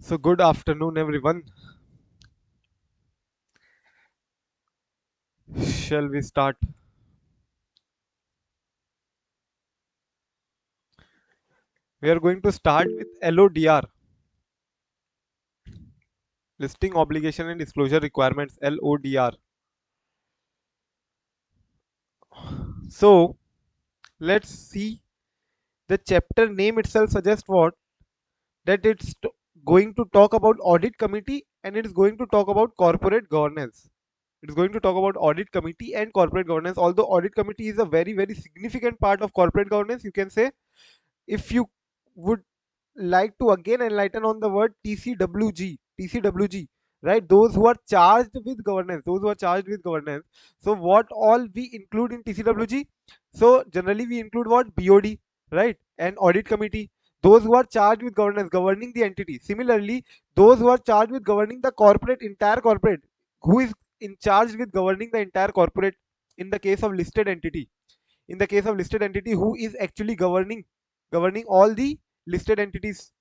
So, good afternoon, everyone. Shall we start? We are going to start with LODR, Listing Obligation and Disclosure Requirements, LODR. So, let's see. The chapter name itself suggests what? That going to talk about audit committee and it's going to talk about corporate governance. It's going to talk about audit committee and corporate governance. Although audit committee is a very significant part of corporate governance, you can say. If you would like to again enlighten on the word TCWG, right? Those who are charged with governance, So, what all we include in TCWG? So, generally, we include what? BOD, right? And audit committee. Those who are charged with governance, governing the entity. Similarly, those who are charged with governing the entire corporate, who is in charge with governing the entire corporate in the case of listed entity. In the case of listed entity, who is actually governing all the listed entities?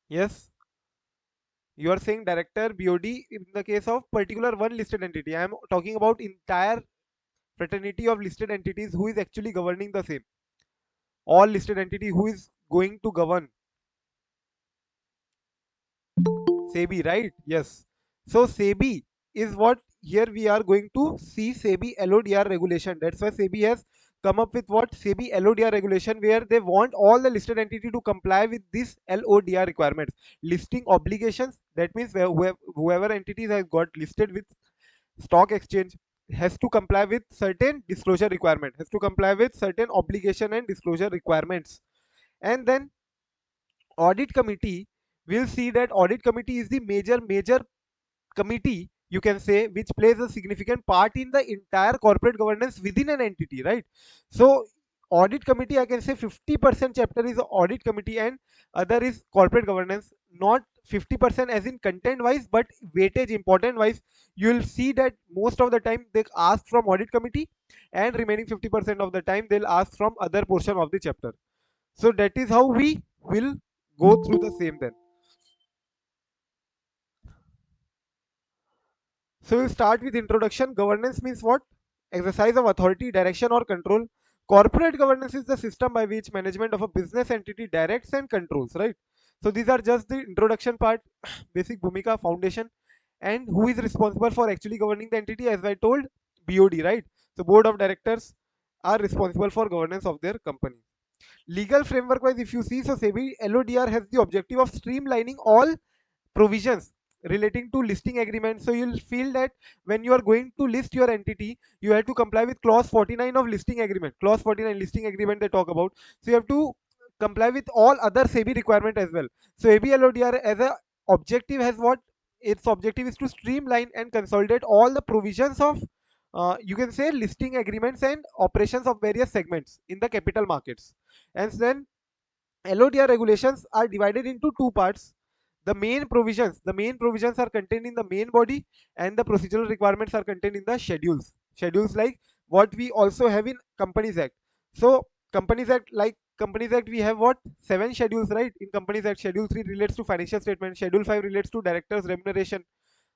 Yes, you are saying director BOD in the case of particular one listed entity. I am talking about entire fraternity of listed entities who is actually governing the same. All listed entity who is going to govern. SEBI, right? Yes. So SEBI is what here we are going to see. SEBI LODR regulation. That's why SEBI has come up with what? SEBI LODR regulation, where they want all the listed entity to comply with this LODR requirements. Listing obligations. That means whoever entities has got listed with stock exchange has to comply with certain disclosure requirement, has to comply with certain obligation and disclosure requirements. And then audit committee, will see that audit committee is the major committee, you can say, which plays a significant part in the entire corporate governance within an entity, right? So audit committee, I can say 50% chapter is audit committee and other is corporate governance. Not 50% as in content wise, but weightage important wise. You will see that most of the time they ask from audit committee, and remaining 50% of the time they'll ask from other portion of the chapter. So that is how we will go through the same then. So we'll start with introduction. Governance means what? Exercise of authority, direction, or control. Corporate governance is the system by which management of a business entity directs and controls, right? So these are just the introduction part, basic bhumika, foundation, and who is responsible for actually governing the entity, as I told, BOD, right? So board of directors are responsible for governance of their company. Legal framework wise, if you see, so SEBI LODR has the objective of streamlining all provisions relating to listing agreement. So you'll feel that when you are going to list your entity, you have to comply with clause 49 of listing agreement. Clause 49 listing agreement they talk about. So you have to comply with all other SEBI requirement as well. So ABL LODR as a objective has what? Its objective is to streamline and consolidate all the provisions of you can say listing agreements and operations of various segments in the capital markets. And then LODR regulations are divided into two parts. The main provisions are contained in the main body, and the procedural requirements are contained in the schedules. Schedules like what we also have in Companies Act. So Companies Act, we have what? Seven schedules, right? In Companies Act, Schedule 3 relates to financial statement, Schedule 5 relates to directors' remuneration,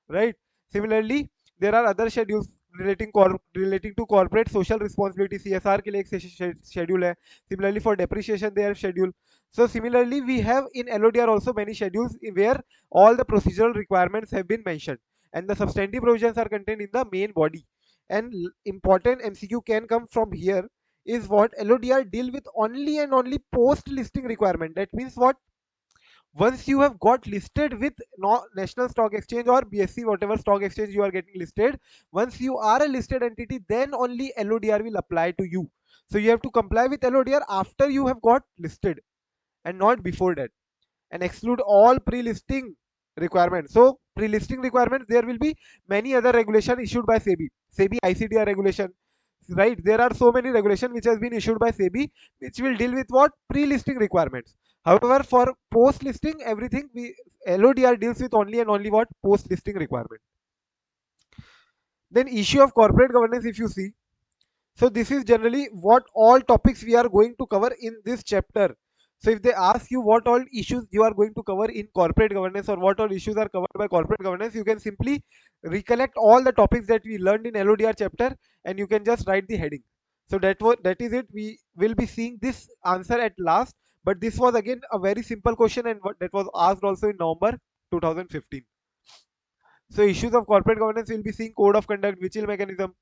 right? Similarly, there are other schedules relating to corporate social responsibility, CSR के लिए एक schedule है. Similarly, for depreciation they have schedule. So similarly, we have in LODR also many schedules where all the procedural requirements have been mentioned, and the substantive provisions are contained in the main body. And important MCQ can come from here is what? LODR deal with only and only post listing requirement. That means what? Once you have got listed with national stock exchange or BSE, whatever stock exchange you are getting listed, once you are a listed entity, then only LODR will apply to you. So you have to comply with LODR after you have got listed and not before that, and exclude all pre-listing requirements. So pre-listing requirements, there will be many other regulation issued by SEBI ICDR regulation, right? There are so many regulation which has been issued by SEBI, which will deal with what? Pre-listing requirements. However, for post-listing, everything LODR deals with only and only what? Post-listing requirement. Then issue of corporate governance, if you see, so this is generally what all topics we are going to cover in this chapter. So if they ask you what all issues you are going to cover in corporate governance, or what all issues are covered by corporate governance, you can simply recollect all the topics that we learned in LODR chapter, and you can just write the heading. So that is it. We will be seeing this answer at last, but this was again a very simple question, and that was asked also in November 2015. So issues of corporate governance, we'll be seeing code of conduct, vigil mechanism.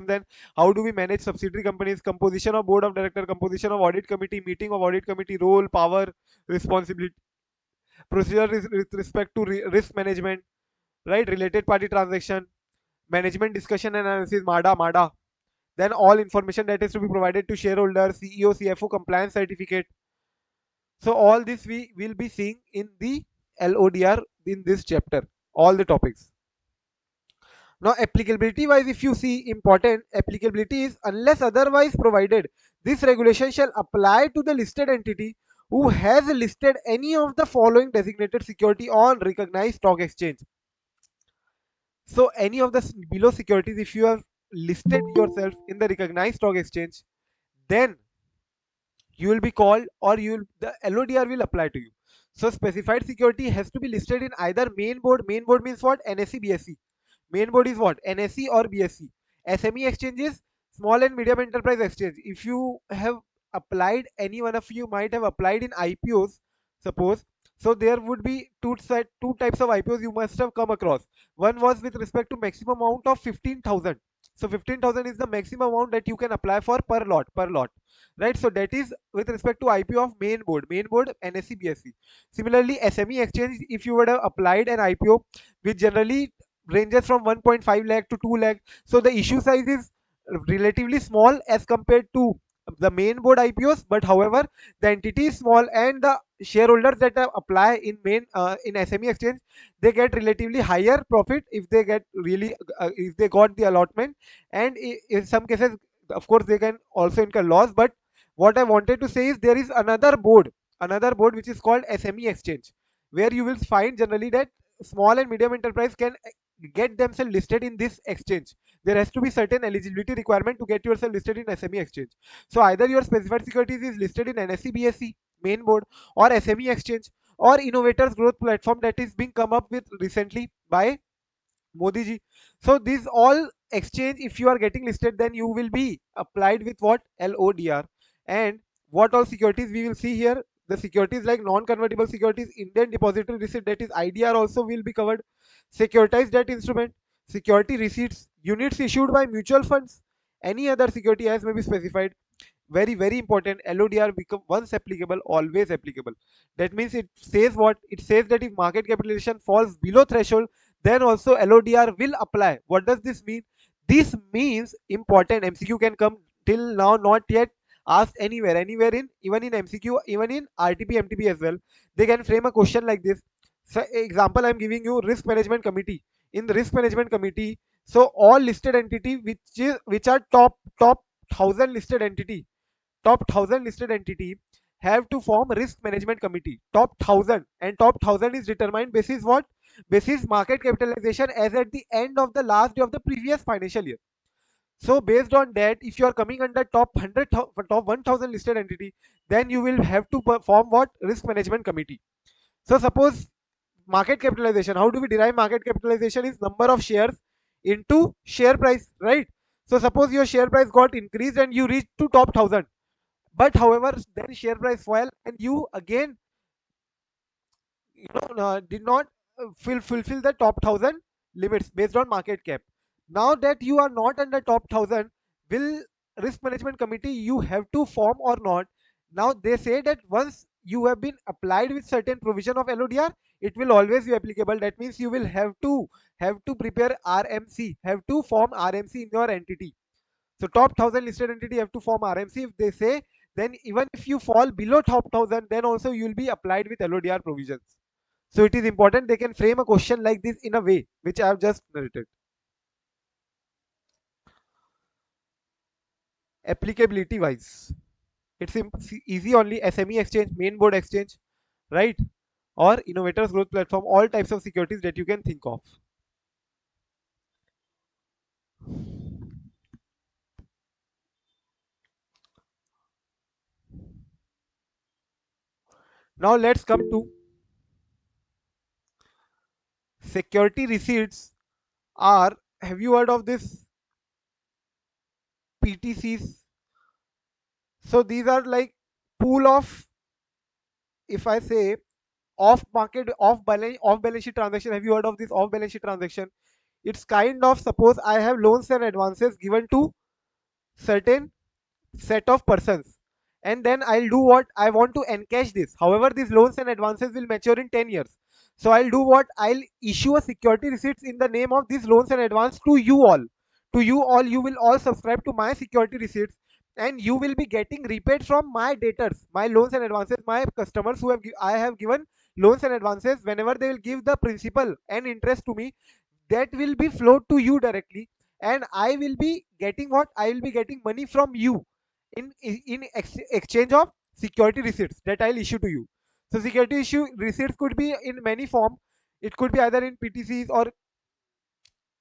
Then how do we manage subsidiary companies, composition of board of director, composition of audit committee, meeting of audit committee, role, power, responsibility, procedure with respect to risk management, right? Related party transaction, management discussion and analysis, MADA. Then all information that is to be provided to shareholders, CEO, CFO, compliance certificate. So all this we will be seeing in the LODR in this chapter, all the topics. Now, applicability wise, if you see important, applicability is unless otherwise provided, this regulation shall apply to the listed entity who has listed any of the following designated security on recognized stock exchange. So, any of the below securities, if you have listed yourself in the recognized stock exchange, then you will be called, or you will, the LODR will apply to you. So, specified security has to be listed in either main board. Main board means what? NSE, BSE. Main board is what? NSE or BSE. SME exchanges, small and medium enterprise exchange. If you have applied, any one of you might have applied in IPOs, suppose. So there would be two types of IPOs you must have come across. One was with respect to maximum amount of 15,000. So 15,000 is the maximum amount that you can apply for per lot, right? So that is with respect to IPO of main board NSE, BSE. Similarly, SME exchange, if you would have applied an IPO, which generally ranges from 1.5 lakh to 2 lakh, so the issue size is relatively small as compared to the main board IPOs, but however the entity is small, and the shareholders that apply in in SME exchange, they get relatively higher profit if they get really if they got the allotment, and in some cases of course they can also incur loss. But what I wanted to say is there is another board which is called SME exchange, where you will find generally that small and medium enterprise can get themselves listed in this exchange. There has to be certain eligibility requirement to get yourself listed in SME exchange. So either your specified securities is listed in NSE, BSE main board, or SME exchange, or innovators growth platform that is being come up with recently by Modi ji. So these all exchange, if you are getting listed, then you will be applied with what? LODR. And what all securities we will see here? The securities like non-convertible securities, Indian depository receipt, that is IDR, also will be covered. Securitized debt instrument, security receipts, units issued by mutual funds, any other security as may be specified. Very very important, LODR become once applicable always applicable. That means it says what? It says that if market capitalization falls below threshold, then also LODR will apply. What does this mean? This means important. MCQ can come, till now not yet asked anywhere in, even in MCQ, even in RTP MTP as well. They can frame a question like this. So example I'm giving you, risk management committee. In the risk management committee, so all listed entity which are top 1000 listed entity, top 1000 listed entity have to form risk management committee. Top 1000, and top 1000 is determined basis what? Basis market capitalization as at the end of the last day of the previous financial year. So based on that, if you are coming under top 100, top 1000 listed entity, then you will have to form what? Risk management committee. So suppose market capitalization, how do we derive market capitalization? Is number of shares into share price, right? So suppose your share price got increased and you reached to top 1000, but however then share price fell and you again did not fulfill the top 1000 limits based on market cap. Now that you are not under top 1000, will risk management committee you have to form or not? Now they say that once you have been applied with certain provision of LODR, it will always be applicable. That means you will have to prepare RMC, have to form RMC in your entity. So top 1000 listed entity have to form RMC. If they say, then even if you fall below top 1000, then also you will be applied with LODR provisions. So it is important they can frame a question like this in a way which I have just narrated. Applicability wise, it's easy only. SME exchange, main board exchange, right? Or innovators growth platform, all types of securities that you can think of. Now let's come to security receipts. Are, have you heard of this PTCs? So these are like pool of, if I say, off market, off balance sheet transaction. Have you heard of this off balance sheet transaction? It's kind of, suppose I have loans and advances given to certain set of persons, and then I'll do what, I want to encash this. However, these loans and advances will mature in 10 years. So I'll do what, I'll issue a security receipts in the name of these loans and advance to you all. To you all, you will all subscribe to my security receipts, and you will be getting repaid from my debtors, my loans and advances, my customers who have I have given loans and advances. Whenever they will give the principal and interest to me, that will be flowed to you directly, and I will be getting what, I will be getting money from you in exchange of security receipts that I'll issue to you. So security issue receipts could be in many form. It could be either in PTCs, or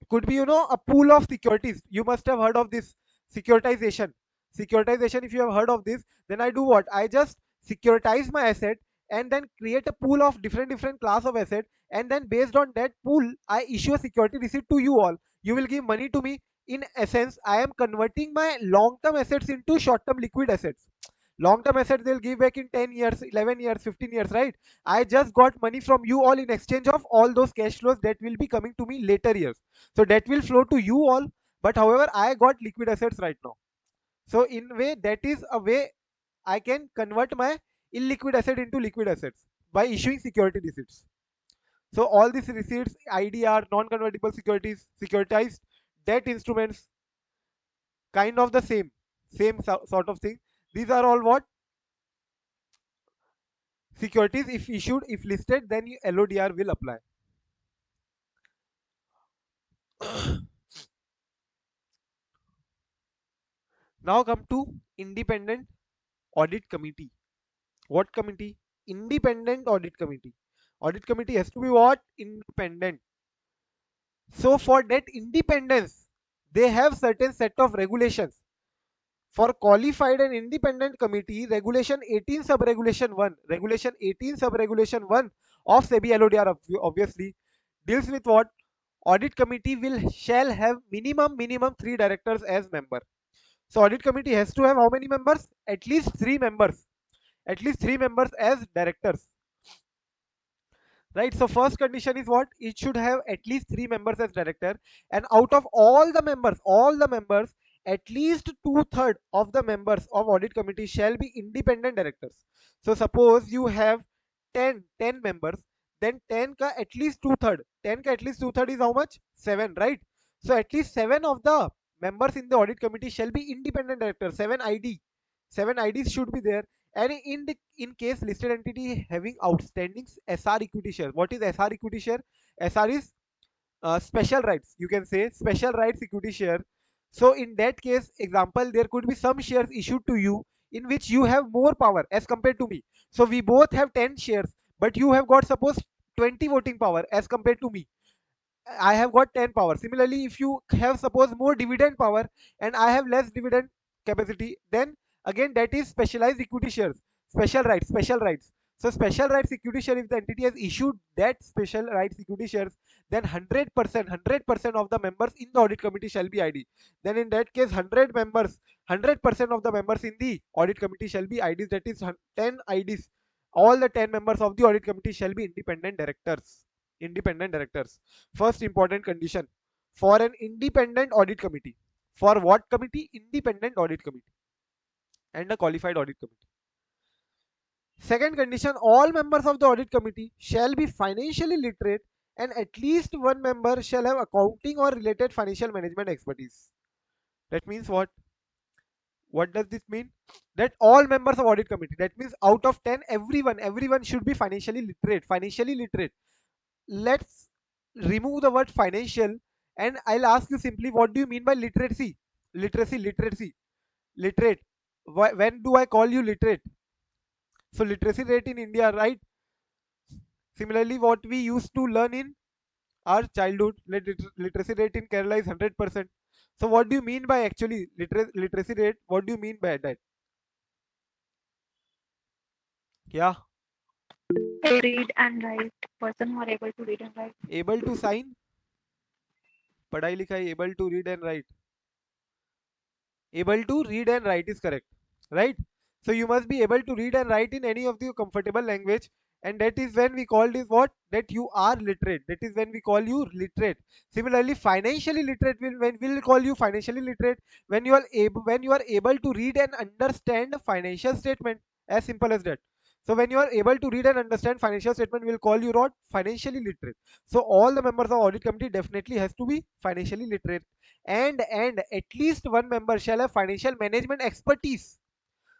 could be, a pool of securities. You must have heard of this securitization. Securitization, if you have heard of this, then I do what, I just securitize my asset, and then create a pool of different class of asset, and then based on that pool I issue a security receipt to you all. You will give money to me. In essence, I am converting my long term assets into short term liquid assets. Long term assets they'll give back in 10 years, 11 years, 15 years, right? I just got money from you all in exchange of all those cash flows that will be coming to me later years. So that will flow to you all, but however, I got liquid assets right now. So in way, that is a way I can convert my illiquid asset into liquid assets by issuing security receipts. So all these receipts, IDR, non-convertible securities, securitized debt instruments, kind of the same sort of thing. These are all what, securities. If issued, if listed, then LODR will apply. Now come to independent audit committee. What committee? Independent audit committee. Audit committee has to be what? Independent. So for that independence, they have certain set of regulations. For qualified and independent committee, regulation 18 sub regulation 1, regulation 18 sub regulation 1 of SEBI LODR obviously deals with what? Audit committee will shall have minimum 3 directors as member. So audit committee has to have how many members? At least 3 members. At least 3 members as directors. Right, so first condition is what, it should have at least 3 members as director, and out of all the members, at least two-third of the members of audit committee shall be independent directors. So suppose you have 10 members, then 10 ka at least two-third, 10 ka at least two-third is how much, 7, right? So at least 7 of the members in the audit committee shall be independent directors. 7 IDs should be there. And in case listed entity having outstanding SR equity share. What is SR equity share? SR is special rights. You can say special rights equity share. So in that case, example, there could be some shares issued to you in which you have more power as compared to me. So we both have 10 shares, but you have got suppose 20 voting power as compared to me. I have got 10 power. Similarly, if you have suppose more dividend power and I have less dividend capacity, then again that is specialized equity shares, special rights. So special rights equity share, if the entity has issued that special rights equity shares, then 100% of the members in the audit committee shall be ID. Then in that case, 100% of the members in the audit committee shall be IDs. That is 10 IDs. All the 10 members of the audit committee shall be independent directors. Independent directors. First important condition for an independent audit committee. For what committee? Independent audit committee and a qualified audit committee. Second condition, all members of the audit committee shall be financially literate, and at least one member shall have accounting or related financial management expertise. That means what? What does this mean? That all members of audit committee, that means out of 10, everyone should be financially literate. Let's remove the word financial, and I'll ask you simply, what do you mean by literacy? Literate. When do I call you literate? So literacy rate in India, right? Similarly, what we used to learn in our childhood, literacy rate in Kerala is 100%. So what do you mean by actually literacy rate? What do you mean by that? Yeah. To read and write. Person who are able to read and write. Able to sign, पढ़ाई लिखाई, able to read and write. Able to read and write is correct, right? So you must be able to read and write in any of the comfortable language, and that is when we call this what, that you are literate, that is when we call you literate. Similarly, financially literate, when we'll call you financially literate when you are able to read and understand financial statement, as simple as that. So when you are able to read and understand financial statement, we'll call you what, financially literate. So all the members of audit committee definitely has to be financially literate, and at least one member shall have financial management expertise.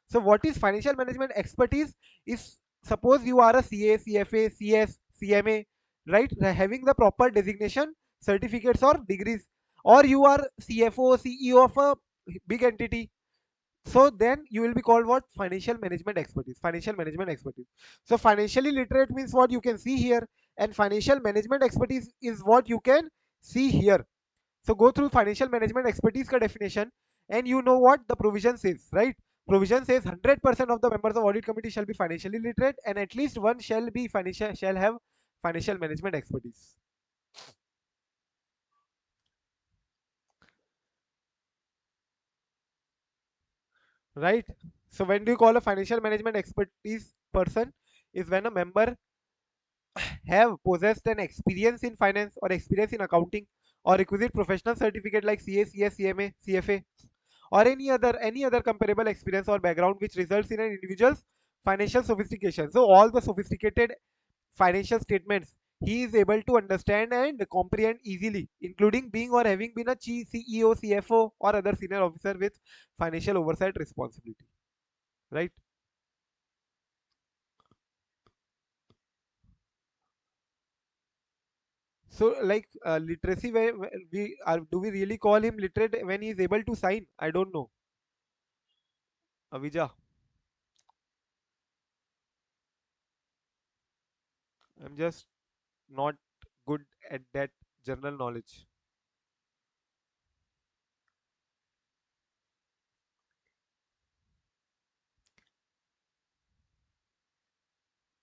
So what is financial management expertise? Is, suppose you are a CA, CFA, CS, CMA, right, having the proper designation, certificates or degrees, or you are CFO, CEO of a big entity, so then you will be called what, financial management expertise, financial management expertise. So financially literate means what you can see here, and financial management expertise is what you can see here. So go through financial management expertise ka definition, and you know what the provision says, right? Provision says 100% of the members of audit committee shall be financially literate, and at least one shall have financial management expertise, right? So when do you call a financial management expertise person? Is when a member have possessed an experience in finance or experience in accounting or requisite professional certificate like CA, CS, CMA, CFA, or any other comparable experience or background which results in an individual's financial sophistication. So all the sophisticated financial statements he is able to understand and comprehend easily, including being or having been a chief CEO, CFO, or other senior officer with financial oversight responsibility. Right? So, like literacy, where we are, do we really call him literate when he is able to sign? I don't know. Avija, I'm just not good at that general knowledge.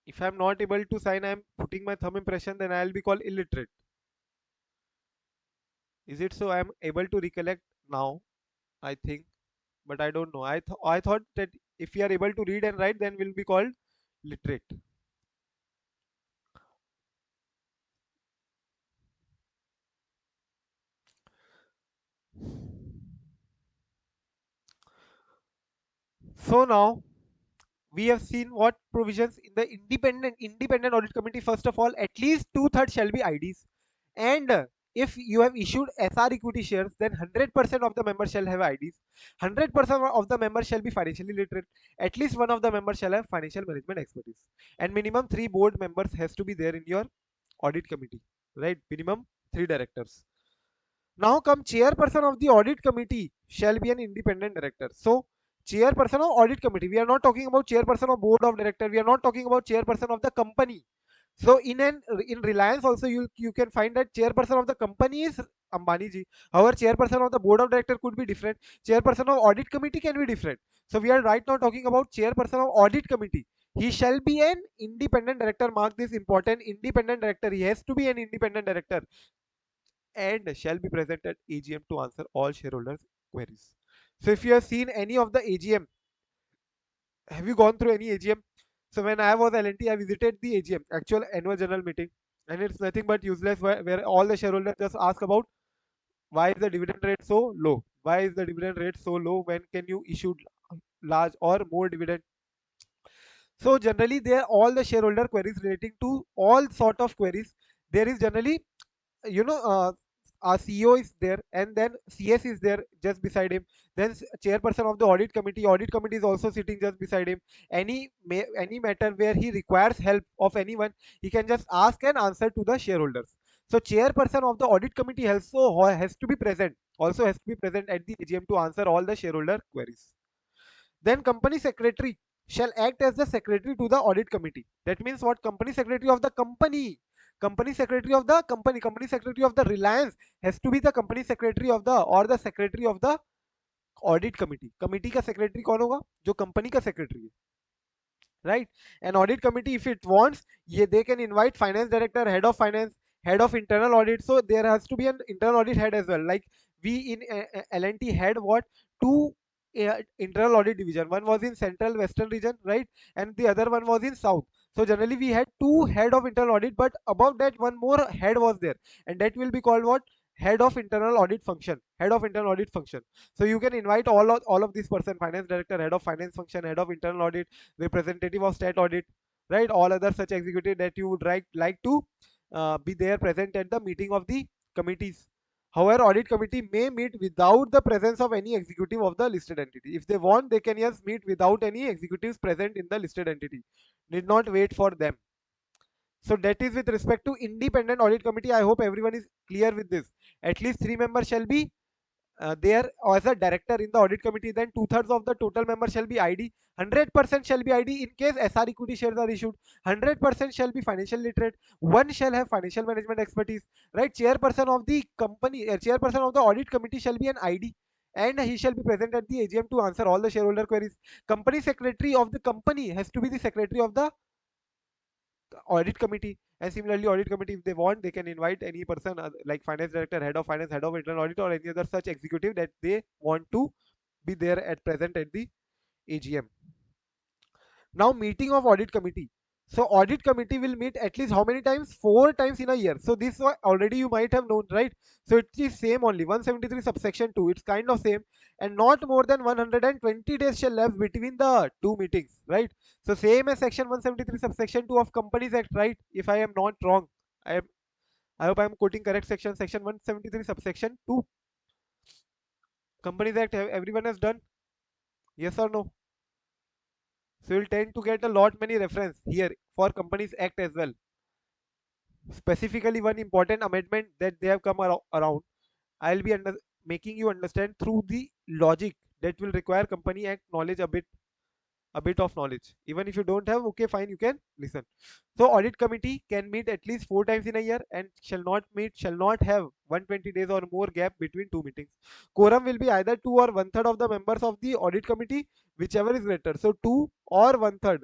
If I'm not able to sign, I'm putting my thumb impression, then I'll be called illiterate. Is it so? I'm able to recollect now, I think, but I don't know. I thought that if we are able to read and write, then we'll be called literate. So now we have seen what provisions in the independent audit committee. First of all, at least two-thirds shall be IDs, and if you have issued SR equity shares, then 100% of the members shall have IDs. 100% of the members shall be financially literate. At least one of the members shall have financial management expertise, and minimum three board members has to be there in your audit committee, right? Minimum three directors. Now come chairperson of the audit committee shall be an independent director. So chairperson of audit committee. We are not talking about chairperson of board of director. We are not talking about chairperson of the company. So in Reliance also you can find that chairperson of the company is Ambani ji. However, chairperson of the board of director could be different. Chairperson of audit committee can be different. So we are right now talking about chairperson of audit committee. He shall be an independent director. Mark this important, independent director. He has to be an independent director and shall be present at AGM to answer all shareholders' queries. So if you have seen any of the AGM, have you gone through any AGM? So when I was LNT, I visited the AGM, actual annual general meeting, and it's nothing but useless where all the shareholders just ask about why is the dividend rate so low? Why is the dividend rate so low? When can you issue large or more dividend? So generally, there all the shareholder queries relating to all sort of queries. There is generally, you know, our CEO is there, and then CS is there just beside him. Then chairperson of the audit committee is also sitting just beside him. Any matter where he requires help of anyone, he can just ask and answer to the shareholders. So chairperson of the audit committee has to be present, also has to be present at the AGM to answer all the shareholder queries. Then company secretary shall act as the secretary to the audit committee. That means what? Company secretary of the company, company secretary of the company, company secretary of the Reliance has to be the company secretary of the, or the secretary of the audit committee. Committee का secretary कौन होगा? जो company का secretary है. right? An audit committee, if it wants, yeah, they can invite finance director, head of finance, head of internal audit. So there has to be an internal audit head as well. Like we in L&T had what, two internal audit division. One was in central western region, right, and the other one was in south. So generally we had two head of internal audit, but above that one more head was there, and that will be called what, head of internal audit function, head of internal audit function. So you can invite all of these person, finance director, head of finance function, head of internal audit, representative of state audit, right, all other such executive that you would like to be there present at the meeting of the committees. However, audit committee may meet without the presence of any executive of the listed entity. If they want, they can just meet without any executives present in the listed entity. Need not wait for them. So that is with respect to independent audit committee. I hope everyone is clear with this. At least three members shall be there as a director in the audit committee. Then two-thirds of the total members shall be ID. 100% shall be ID in case SR equity shares are issued. 100% shall be financial literate. One shall have financial management expertise. Right? Chairperson of the company, chairperson of the audit committee shall be an ID. And he shall be present at the AGM to answer all the shareholder queries. Company secretary of the company has to be the secretary of the audit committee. And similarly, audit committee, if they want, they can invite any person like finance director, head of finance, head of internal audit, or any other such executive that they want to be there at present at the AGM. Now, meeting of audit committee. So audit committee will meet at least how many times? 4 times in a year. So this already you might have known, right? So it is same only 173 subsection 2. It's kind of same, and not more than 120 days shall left between the two meetings, right? So same as section 173 subsection 2 of Companies Act, right? If I am not wrong, I am. I hope I am quoting correct section. Section 173 subsection 2 Companies Act. Everyone has done, yes or no? So you'll tend to get a lot many reference here for Companies Act as well. Specifically, one important amendment that they have come around, I'll be making you understand through the logic that will require Company Act knowledge, a bit of knowledge. Even if you don't have, okay, fine, you can listen. So audit committee can meet at least 4 times in a year and shall not have 120 days or more gap between two meetings. Quorum will be either two or one third of the members of the audit committee, whichever is greater. So two or one third,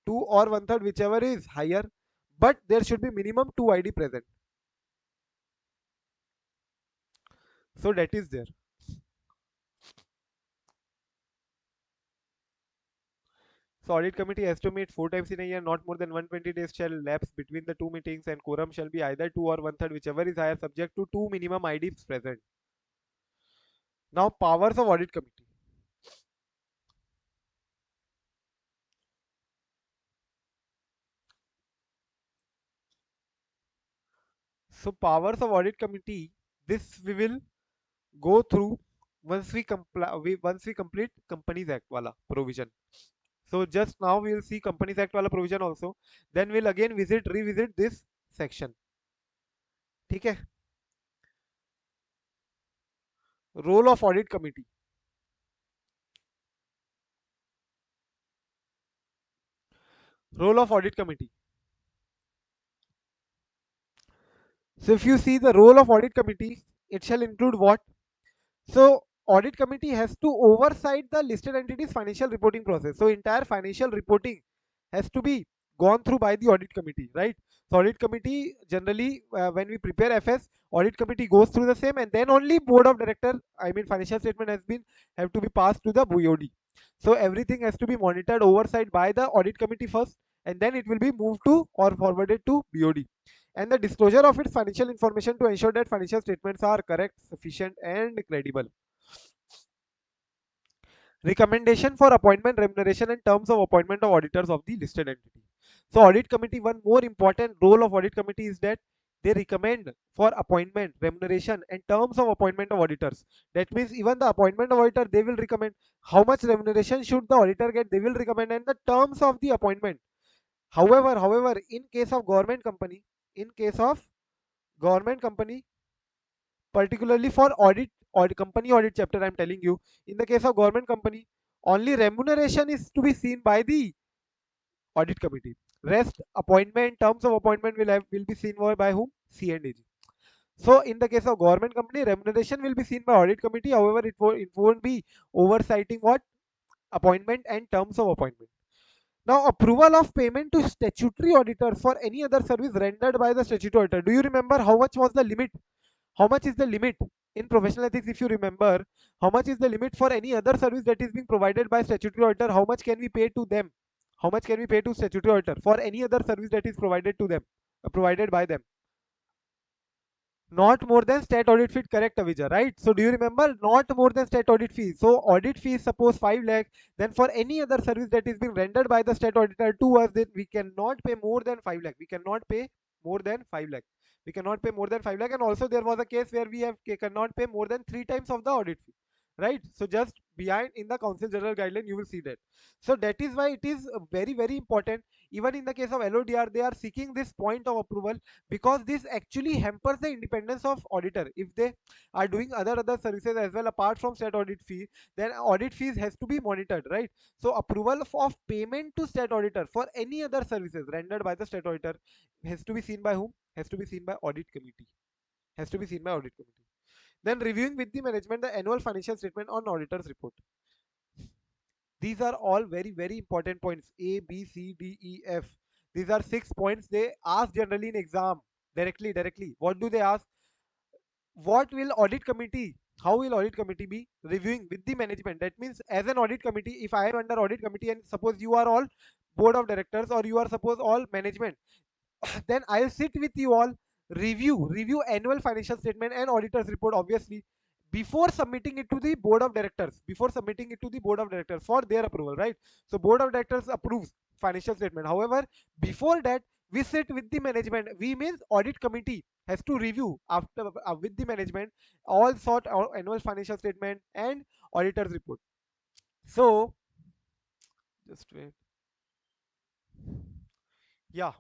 whichever is higher, but there should be minimum two ID present. So that is there. So audit committee has to meet 4 times in a year, not more than 120 days shall lapse between the two meetings, and quorum shall be either two or one third, whichever is higher, subject to two minimum IDs present. Now powers of audit committee. So powers of audit committee, this we will go through once we complete Companies Act wala provision. So just now we will see Companies Act wala provision also. Then we'll again revisit this section. ठीक है? Role of audit committee. Role of audit committee. So if you see the role of audit committee, it shall include what? So audit committee has to oversight the listed entities financial reporting process. So entire financial reporting has to be gone through by the audit committee, right? So audit committee generally, when we prepare FS, audit committee goes through the same, and then only board of director, I mean financial statement have to be passed to the BOD. So everything has to be monitored, oversight by the audit committee first, and then it will be moved to or forwarded to BOD. And the disclosure of its financial information to ensure that financial statements are correct, sufficient, and credible. Recommendation for appointment, remuneration, and terms of appointment of auditors of the listed entity. So audit committee, one more important role of audit committee is that they recommend for appointment, remuneration, and terms of appointment of auditors. That means even the appointment of auditor, they will recommend how much remuneration should the auditor get, they will recommend, and the terms of the appointment. However, in case of government company, in case of government company, particularly for audit company audit chapter, I'm telling you, in the case of government company, only remuneration is to be seen by the audit committee. Rest appointment, terms of appointment will be seen by whom? C and AG. So in the case of government company, remuneration will be seen by audit committee. However, it won't be oversighting what? Appointment and terms of appointment. Now, approval of payment to statutory auditors for any other service rendered by the statutory auditor. Do you remember how much was the limit? How much is the limit in professional ethics? If you remember, how much is the limit for any other service that is being provided by statutory auditor? How much can we pay to them? How much can we pay to statutory auditor for any other service that is provided to them, provided by them? Not more than stat audit fee, correct, Avija, right? So do you remember, not more than stat audit fee? So audit fee is suppose 5 lakh, then for any other service that is being rendered by the stat auditor to us, then we cannot pay more than 5 lakh. We cannot pay more than 5 lakh. We cannot pay more than 5 lakh. And also there was a case where we have cannot pay more than 3 times of the audit fee, right? So just behind in the council general guideline you will see that. So that is why it is very very important. Even in the case of LODR, they are seeking this point of approval, because this actually hampers the independence of auditor. If they are doing other services as well apart from state audit fee, then audit fees has to be monitored, right? So approval of payment to state auditor for any other services rendered by the state auditor has to be seen by whom? Has to be seen by audit committee. Has to be seen by audit committee. Then reviewing with the management the annual financial statement on auditor's report. These are all very very important points. A, B, C, D, E, F. These are 6 points they ask generally in exam. Directly. What do they ask? What will audit committee, how will audit committee be reviewing with the management? That means as an audit committee, if I am under audit committee and suppose you are all board of directors or you are suppose all management, then I'll sit with you all, review annual financial statement and auditor's report, obviously, before submitting it to the board of directors, for their approval, right? So board of directors approves financial statement. However, before that, we sit with the management. We means audit committee has to review after with the management all sort of annual financial statement and auditor's report. So just wait. Yeah.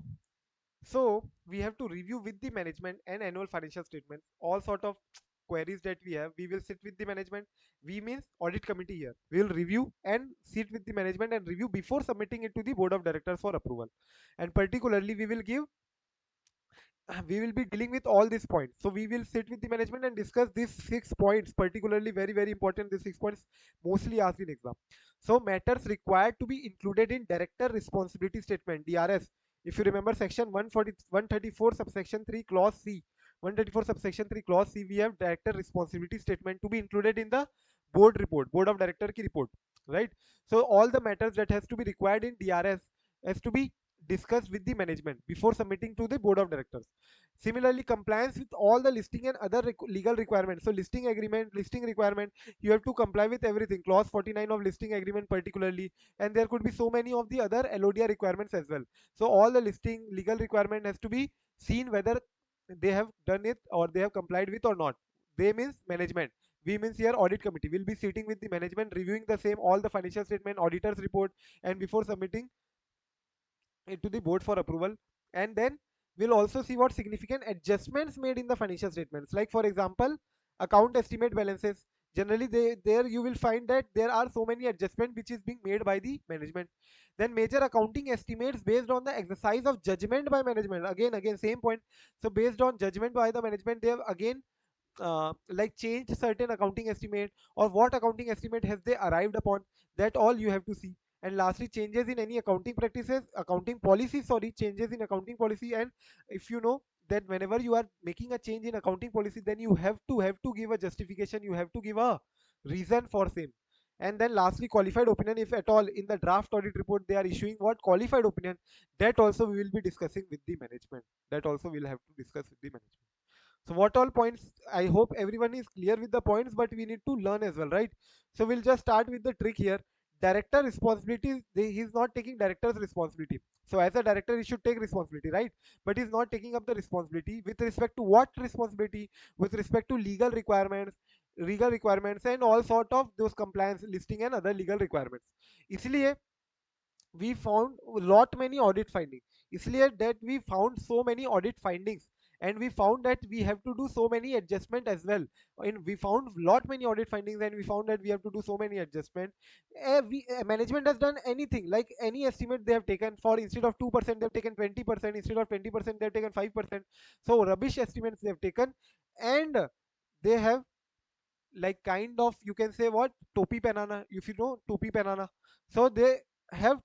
So we have to review with the management and annual financial statements, all sort of queries that we have. We will sit with the management. We means audit committee here. We will review and sit with the management and review before submitting it to the board of directors for approval. And particularly, we will give we will be dealing with all these points. So we will sit with the management and discuss these 6 points, particularly very very important. These 6 points mostly asked in exam. So matters required to be included in director responsibility statement, DRS. If you remember section 140 134 subsection 3 clause C, 134 subsection 3 clause C, we have director responsibility statement to be included in the board of director ki report, right? So all the matters that has to be required in DRS has to be discussed with the management before submitting to the board of directors. Similarly, compliance with all the listing and other legal requirements. So listing agreement, listing requirement, you have to comply with everything. Clause 49 of listing agreement particularly, and there could be so many of the other LODR requirements as well. So all the listing legal requirement has to be seen whether they have done it or they have complied with or not. They means management. We means here audit committee will be sitting with the management, reviewing the same, all the financial statement, auditors report, and before submitting it to the board for approval. And then we'll also see what significant adjustments made in the financial statements, like for example account estimate balances. Generally there you will find that there are so many adjustments which is being made by the management. Then major accounting estimates based on the exercise of judgment by management. Again same point. So based on judgment by the management, they have again like changed certain accounting estimate, or what accounting estimate has they arrived upon, that all you have to see. And lastly, changes in any accounting practices, accounting policy, sorry, changes in accounting policy. And if you know that whenever you are making a change in accounting policy, then you have to give a justification, you have to give a reason for same. And then lastly, qualified opinion, if at all in the draft audit report they are issuing what qualified opinion, that also we will be discussing with the management. That also we'll have to discuss with the management. So what all points? I hope everyone is clear with the points, but we need to learn as well, right? So we'll just start with the trick here. Director responsibilities, he's not taking director's responsibility. So as a director he should take responsibility, right? But he's not taking up the responsibility. With respect to what responsibility? With respect to legal requirements and all sort of those compliance listing and other legal requirements. इसलिए we found lot many audit findings, इसलिए that we found so many audit findings, and we found that we have to do so many adjustment as well. And we found lot many audit findings, and we found that we have to do so many adjustment. Management has done anything, like any estimate they have taken, for instead of 2% they have taken 20%, instead of 20% they have taken 5%. So rubbish estimates they have taken. And they have, like, kind of, you can say what, topi penana, if you know topi penana. So they have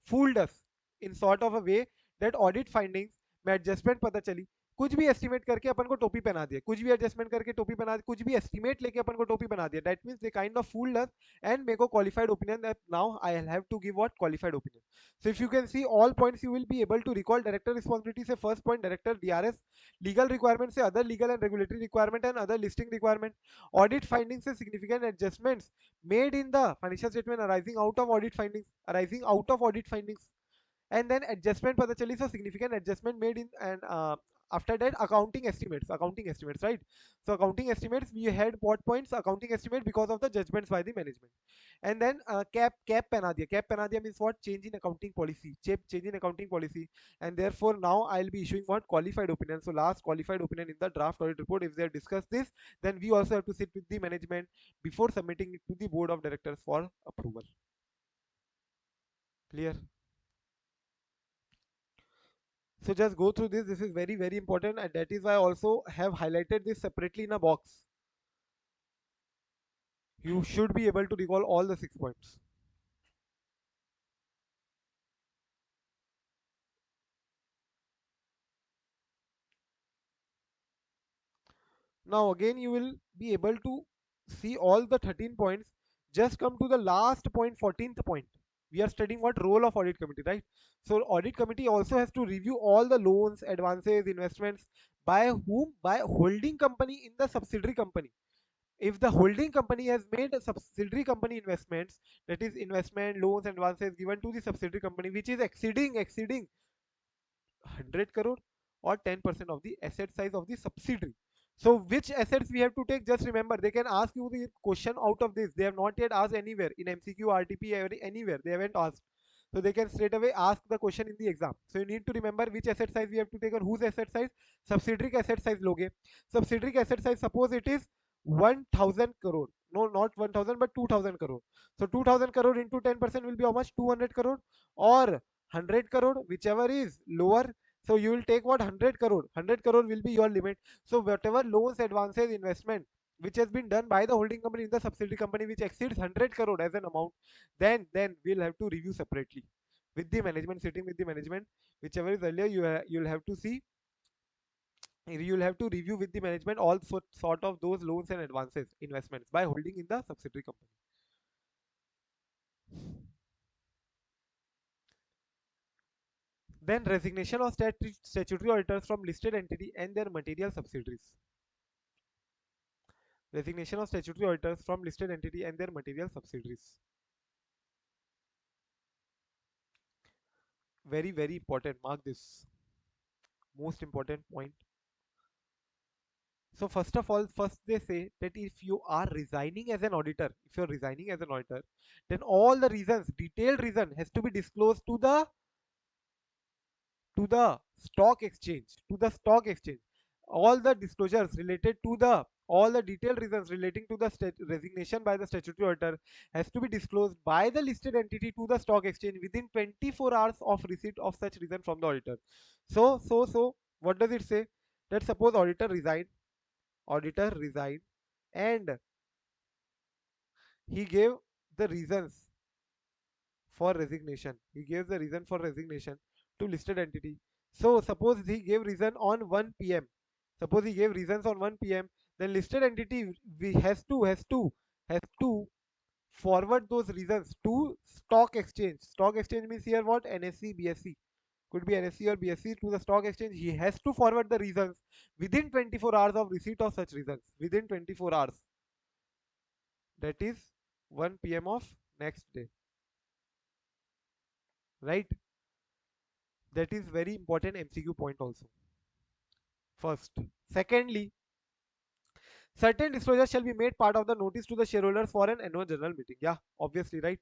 fooled us in sort of a way that audit findings में adjustment पता चली, कुछ भी estimate करके अपन को टोपी पहना दिया, कुछ भी adjustment करके टोपी पहना दिया, कुछ भी estimate लेके अपन को टोपी पहना दिया. That means they kind of fooled us and make a qualified opinion that now I'll have to give what qualified opinion. So if you can see all points, you will be able to recall director responsibility से first point director DRS, legal requirement से other legal and regulatory requirement and other listing requirement, audit findings से significant adjustments made in the financial statement arising out of audit findings, and then adjustment पता चली, so significant adjustment made in, and after that accounting estimates, right? So accounting estimates, we had what points, accounting estimate because of the judgments by the management. And then cap पहना दिया means what, change in accounting policy, change in accounting policy. And therefore now I'll be issuing what, qualified opinion. So last qualified opinion in the draft audit report, if they have discussed this, then we also have to sit with the management before submitting it to the board of directors for approval. Clear? So just go through this. This is very, very important, and that is why I also have highlighted this separately in a box. You should be able to recall all the 6 points. Now again, you will be able to see all the 13 points. Just come to the last point, 14th point. We are studying what role of audit committee, right? So audit committee also has to review all the loans, advances, investments by whom? By holding company in the subsidiary company. If the holding company has made a subsidiary company investments, that is investment, loans and advances given to the subsidiary company, which is exceeding 100 crore or 10% of the asset size of the subsidiary. So which assets we have to take? Just remember, they can ask you the question out of this. They have not yet asked anywhere in MCQ, RTP, anywhere. They haven't asked. So they can straight away ask the question in the exam. So you need to remember which asset size we have to take, or whose asset size. Subsidiary asset size loge. Subsidiary asset size, suppose it is 1000 crore. No, not 1000 but 2000 crore. So 2000 crore into 10% will be how much? 200 crore or 100 crore, whichever is lower. So you will take what, 100 crore. 100 crore will be your limit. So whatever loans, advances, investment which has been done by the holding company in the subsidiary company which exceeds 100 crore as an amount, then we'll have to review separately with the management, sitting with the management. Whichever is earlier, you'll have to see, you'll have to review with the management all sort of those loans and advances, investments by holding in the subsidiary company. Then resignation of statutory auditors from listed entity and their material subsidiaries. Resignation of statutory auditors from listed entity and their material subsidiaries. Very, very important. Mark this. Most important point. So first of all, first they say that if you are resigning as an auditor, if you're resigning as an auditor, then all the reasons, detailed reason has to be disclosed to the stock exchange. All the disclosures related to the, all the detailed reasons relating to the resignation by the statutory auditor has to be disclosed by the listed entity to the stock exchange within 24 hours of receipt of such reason from the auditor. So what does it say? That suppose auditor resigned and he gave the reasons for resignation. He gave the reason for resignation to listed entity. So suppose he gave reason on 1 p.m. Suppose he gave reasons on 1 p.m. Then listed entity we has to forward those reasons to stock exchange. Stock exchange means here what? NSE, BSE. Could be NSE or BSE to the stock exchange. He has to forward the reasons within 24 hours of receipt of such reasons. Within 24 hours. That is 1 p.m. of next day. Right? That is very important MCQ point also. First. Secondly, certain disclosures shall be made part of the notice to the shareholders for an annual general meeting. Yeah, obviously, right?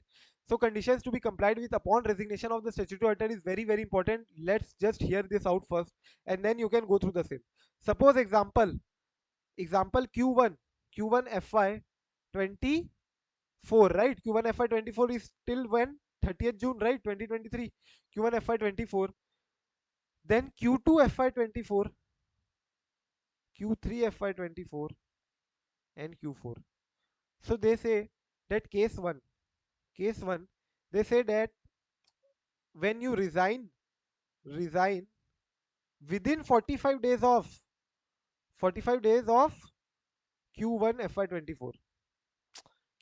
So conditions to be complied with upon resignation of the statutory auditor is very, very important. Let's just hear this out first and then you can go through the same. Suppose example Q1 FY 24, right? Q1 FY 24 is till when? 30th June, right? 2023. Q1 FY 24. Then Q2 FY 24, Q3 FY 24, and Q4. So they say that case 1, they say that when you resign within 45 days of 45 days of Q1 FY24,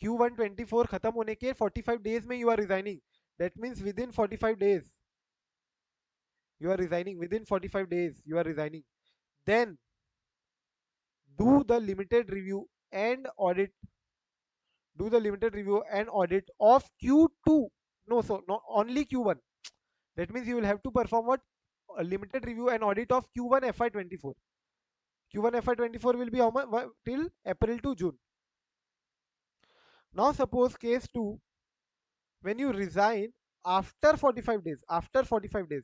Q1 24 खत्म होने के 45 days में you are resigning. That means within 45 days you are resigning. Within 45 days you are resigning. Then do the limited review and audit. Do the limited review and audit of Q2. No, so not only Q1. That means you will have to perform what? A limited review and audit of Q1 FY24. Q1 FY24 will be how much? Till April to June. Now suppose case 2, when you resign after 45 days. After 45 days.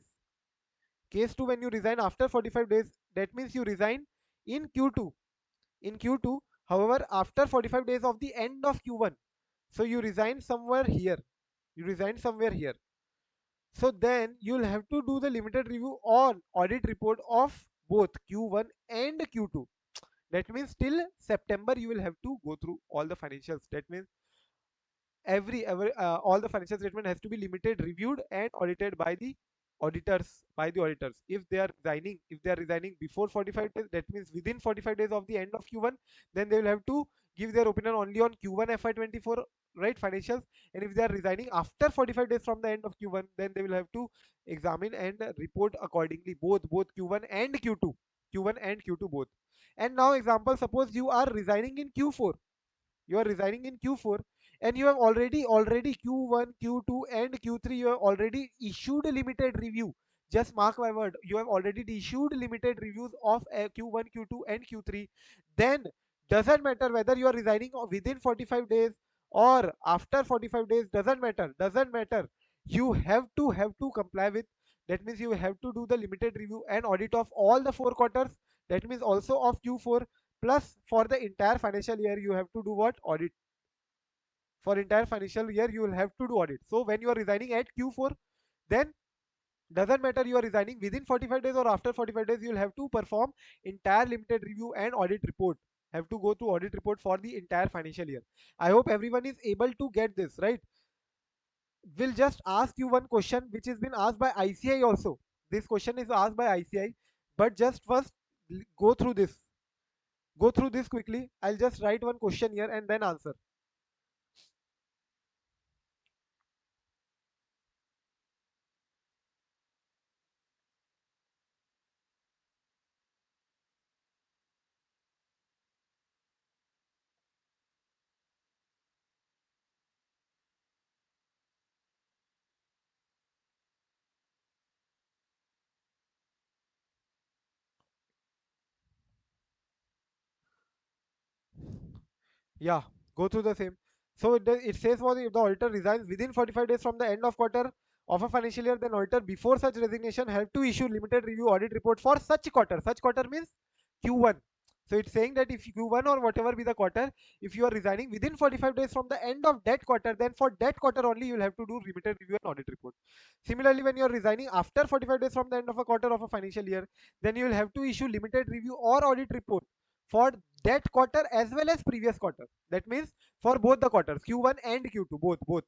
Case 2, when you resign after 45 days, that means you resign in Q2. In Q2, however, after 45 days of the end of Q1. So you resign somewhere here. You resign somewhere here. So then you'll have to do the limited review on audit report of both Q1 and Q2. That means till September you will have to go through all the financials. That means every all the financial statement has to be limited reviewed and audited by the auditors. If they are resigning before 45 days, that means within 45 days of the end of Q1, then they will have to give their opinion only on Q1 FY24, right, financials. And if they are resigning after 45 days from the end of Q1, then they will have to examine and report accordingly, both Q1 and Q2 both. And now example, suppose you are resigning in Q4. You are resigning in Q4, and you have already Q1, Q2 and Q3 you have already issued a limited review. Just mark my word, you have already issued limited reviews of Q1, Q2 and Q3. Then doesn't matter whether you are resigning within 45 days or after 45 days, doesn't matter. You have to comply with, that means you have to do the limited review and audit of all the 4 quarters. That means also of Q4, plus for the entire financial year you have to do what? Audit. For entire financial year you will have to do audit. So when you are resigning at Q4, then doesn't matter you are resigning within 45 days or after 45 days, you will have to perform entire limited review and audit report. Have to go through audit report for the entire financial year. I hope everyone is able to get this, right? We'll just ask you one question which has been asked by ICI also. This question is asked by ICI, but just first go through this. Go through this quickly. I'll just write one question here and then answer. Yeah, go through the same. So it says what, if the auditor resigns within 45 days from the end of quarter of a financial year, then auditor before such resignation have to issue limited review audit report for such quarter. Such quarter means Q1. So it's saying that if Q1 or whatever be the quarter, if you are resigning within 45 days from the end of that quarter, then for that quarter only you will have to do limited review and audit report. Similarly, when you are resigning after 45 days from the end of a quarter of a financial year, then you will have to issue limited review or audit report for that quarter as well as previous quarter. That means for both the quarters, Q1 and Q2, both.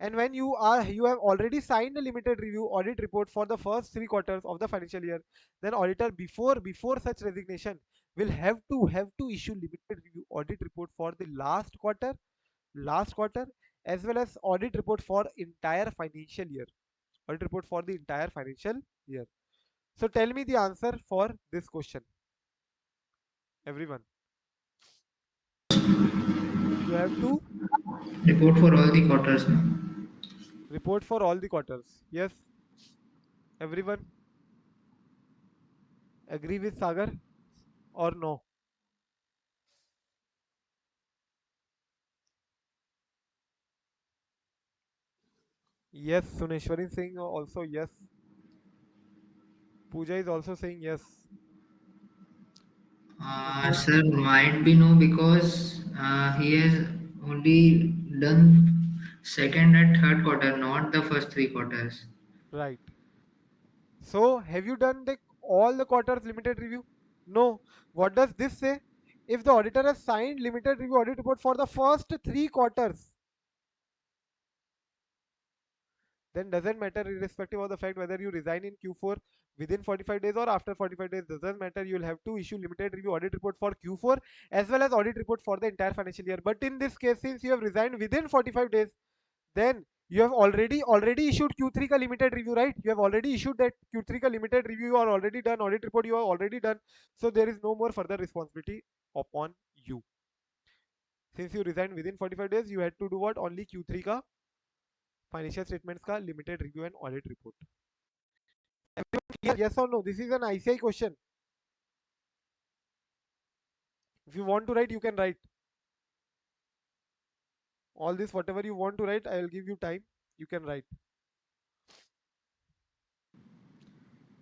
And when you have already signed a limited review audit report for the first 3 quarters of the financial year, then auditor before such resignation will have to issue limited review audit report for the last quarter as well as audit report for entire financial year. Audit report for the entire financial year. So tell me the answer for this question, everyone. You have to Report for all the quarters now. report for all the quarters. Yes, everyone agree with Sagar or no? Yes, Suneshwari is saying also yes. Pooja is also saying yes. Okay. Sir, might be no because he has only done second and third quarter, not the first 3 quarters. Right. So have you done the all the quarters limited review? No. What does this say? If the auditor has signed limited review audit report for the first 3 quarters, then doesn't matter, irrespective of the fact whether you resign in Q4 within 45 days or after 45 days, doesn't matter. You will have to issue limited review audit report for Q4 as well as audit report for the entire financial year. But in this case, since you have resigned within 45 days, then you have already issued Q3 ka limited review, right? You have already issued that Q3 ka limited review, you are already done, audit report you are already done. So there is no more further responsibility upon you. Since you resigned within 45 days, you had to do what? Only Q3 ka financial statements ka limited review and audit report. Everyone clear? Yes or no? This is an ICI question. If you want to write, you can write. All this, whatever you want to write, I will give you time. You can write.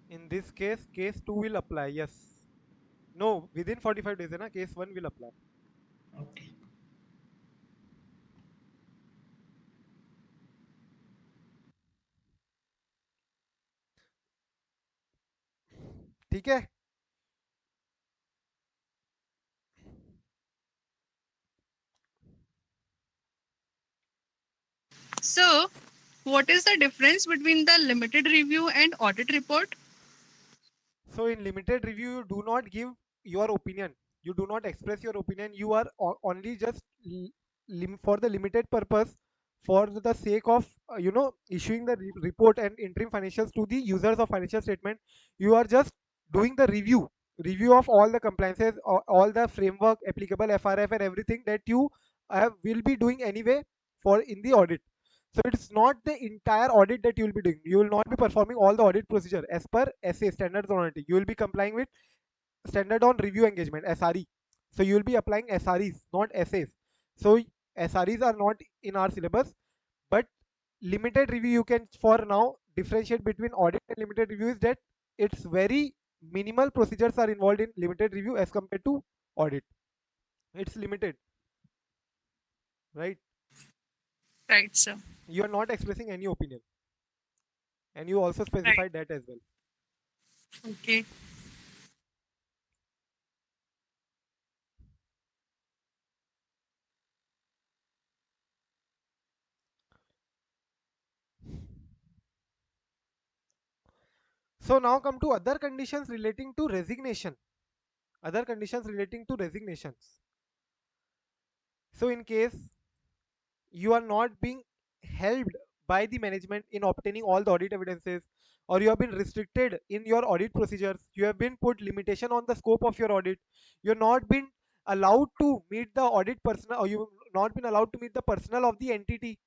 In this case, case 2 will apply. Yes. No, within 45 days, na, case 1 will apply. Okay. ठीक है. So, what is the difference between the limited review and audit report? So in limited review, you do not give your opinion. You do not express your opinion. You are only just for the limited purpose, for the sake of issuing the report and interim financials to the users of financial statement. You are just doing the review of all the compliances, all the framework applicable, FRF and everything that you will be doing anyway for in the audit. So it's not the entire audit that you will be doing. You will not be performing all the audit procedure as per SA, standards on auditing. You will be complying with standard on review engagement, SRE. So you will be applying SREs, not SAs. So SREs are not in our syllabus, but limited review, you can for now differentiate between audit and limited review is that it's very minimal procedures are involved in limited review as compared to audit. It's limited, right? Right, sir. You are not expressing any opinion, and you also Right. specified that as well. Okay. So now come to other conditions relating to resignation. Other conditions relating to resignations. So in case you are not being helped by the management in obtaining all the audit evidences, or you have been restricted in your audit procedures, you have been put limitation on the scope of your audit, you're not been allowed to meet the audit personnel, or you've not been allowed to meet the personnel of the entity,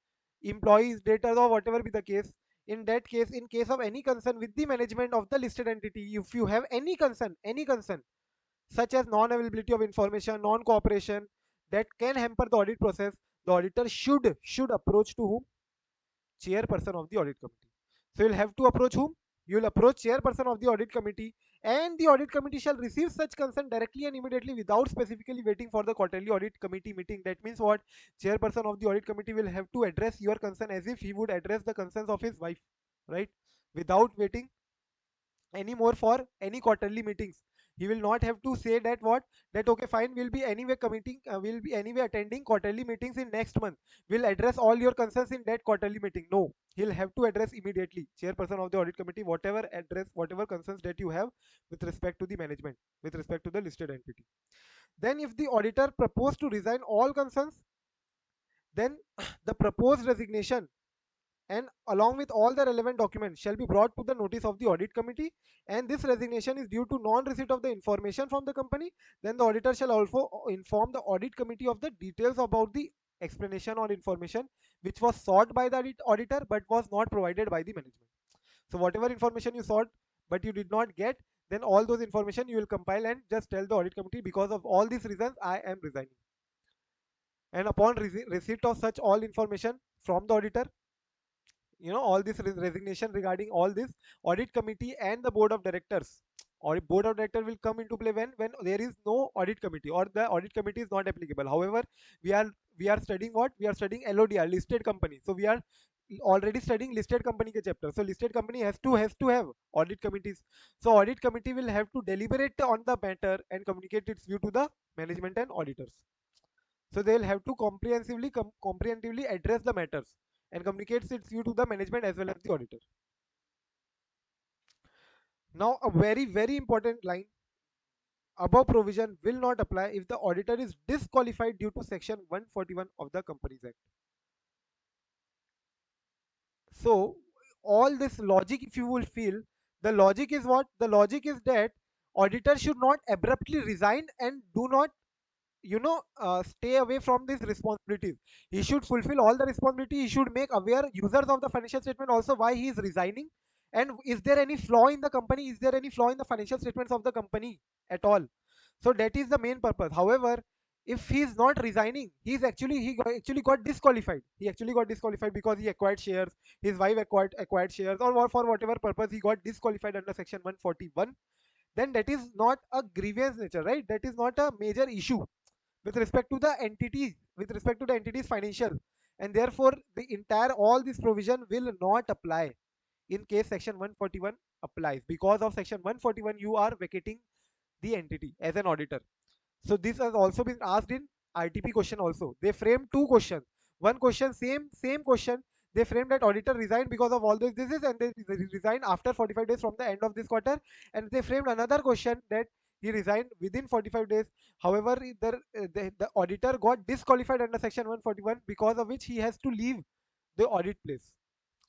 employees, data, or whatever be the case. In that case, in case of any concern with the management of the listed entity, if you have any concern such as non-availability of information, non-cooperation that can hamper the audit process, the auditor should approach to whom? Chairperson of the audit committee. So you'll have to approach whom? You will approach chairperson of the audit committee, and the audit committee shall receive such concern directly and immediately without specifically waiting for the quarterly audit committee meeting. That means what? Chairperson of the audit committee will have to address your concern as if he would address the concerns of his wife, right? Without waiting anymore for any quarterly meetings. He will not have to say that what, that okay fine, we'll be anyway committing, we'll be anyway attending quarterly meetings in next month, we'll address all your concerns in that quarterly meeting. No, he'll have to address immediately, chairperson of the audit committee, whatever concerns that you have with respect to the management, with respect to the listed entity. Then if the auditor proposed to resign all concerns, then the proposed resignation and along with all the relevant documents shall be brought to the notice of the audit committee, and this resignation is due to non-receipt of the information from the company, then the auditor shall also inform the audit committee of the details about the explanation or information which was sought by the auditor but was not provided by the management. So whatever information you sought but you did not get, then all those information you will compile and just tell the audit committee, because of all these reasons I am resigning. And upon receipt of such all information from the auditor, all this resignation regarding all this, audit committee and the board of directors, or board of director will come into play when there is no audit committee or the audit committee is not applicable. However, we are studying what? We are studying LODR, listed company. So we are already studying listed company ke chapter. So listed company has to have audit committees. So audit committee will have to deliberate on the matter and communicate its view to the management and auditors. So they will have to comprehensively address the matters and communicates its view to the management as well as the auditor. Now, a very important line: above provision will not apply if the auditor is disqualified due to section 141 of the Companies Act. So, all this logic, if you will feel, the logic is what? The logic is that auditor should not abruptly resign and do not, stay away from these responsibilities. He should fulfill all the responsibility. He should make aware users of the financial statement also why he is resigning, and is there any flaw in the company, is there any flaw in the financial statements of the company at all. So that is the main purpose. However, if he is not resigning, actually got disqualified. He actually got disqualified because he acquired shares, his wife acquired shares, or for whatever purpose he got disqualified under section 141, then that is not a grievance nature, right? That is not a major issue with respect to the entities, with respect to the entities financial, and therefore the entire all this provision will not apply in case section 141 applies. Because of section 141 you are vacating the entity as an auditor. So this has also been asked in RTP question also. They framed two questions. One question, same question. They framed that auditor resigned because of all this is, and they resigned after 45 days from the end of this quarter. And they framed another question that he resigned within 45 days. However, the auditor got disqualified under section 141, because of which he has to leave the audit place,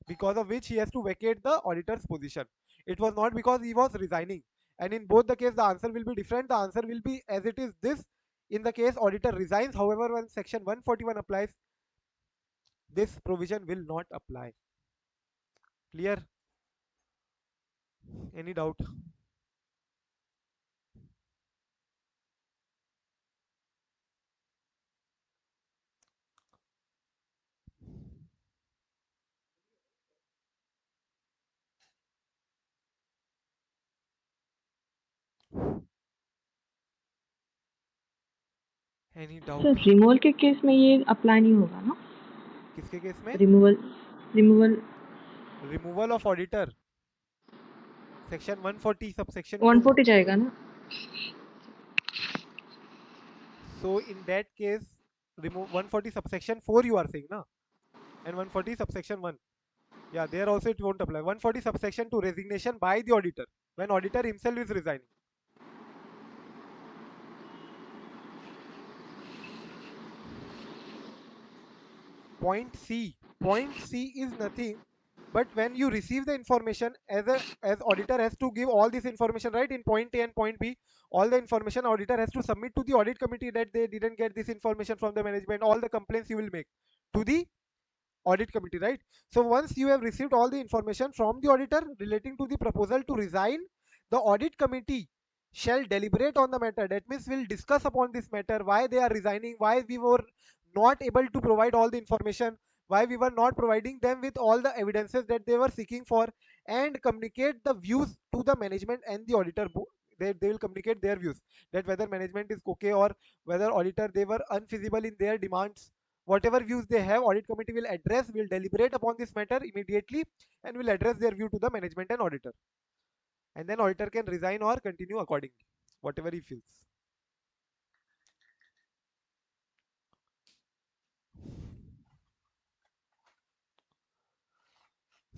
because of which he has to vacate the auditor's position. It was not because he was resigning. And in both the case, the answer will be different. The answer will be as it is this. In the case auditor resigns, however, when section 141 applies, this provision will not apply. Clear? Any doubt? Any doubt? Sir removal के case में ये apply नहीं होगा ना? किसके case में? Removal removal of auditor, section 140 subsection 2. 140 जाएगा ना? So in that case, remove 140 subsection 4 you are saying, na? And 140 subsection 1. Yeah, there also it won't apply. 140 subsection 2, resignation by the auditor, when auditor himself is resigning. Point C is nothing but when you receive the information, as auditor has to give all this information, right? In point A and point B, all the information auditor has to submit to the audit committee that they didn't get this information from the management. All the complaints you will make to the audit committee, right? So once you have received all the information from the auditor relating to the proposal to resign, the audit committee shall deliberate on the matter. That means we'll discuss upon this matter, why they are resigning, why we were not able to provide all the information, why we were not providing them with all the evidences that they were seeking for, and communicate the views to the management and the auditor. They will communicate their views, that whether management is okay or whether auditor they were unfeasible in their demands. Whatever views they have, audit committee will deliberate upon this matter immediately, and will address their view to the management and auditor. And then auditor can resign or continue accordingly, whatever he feels.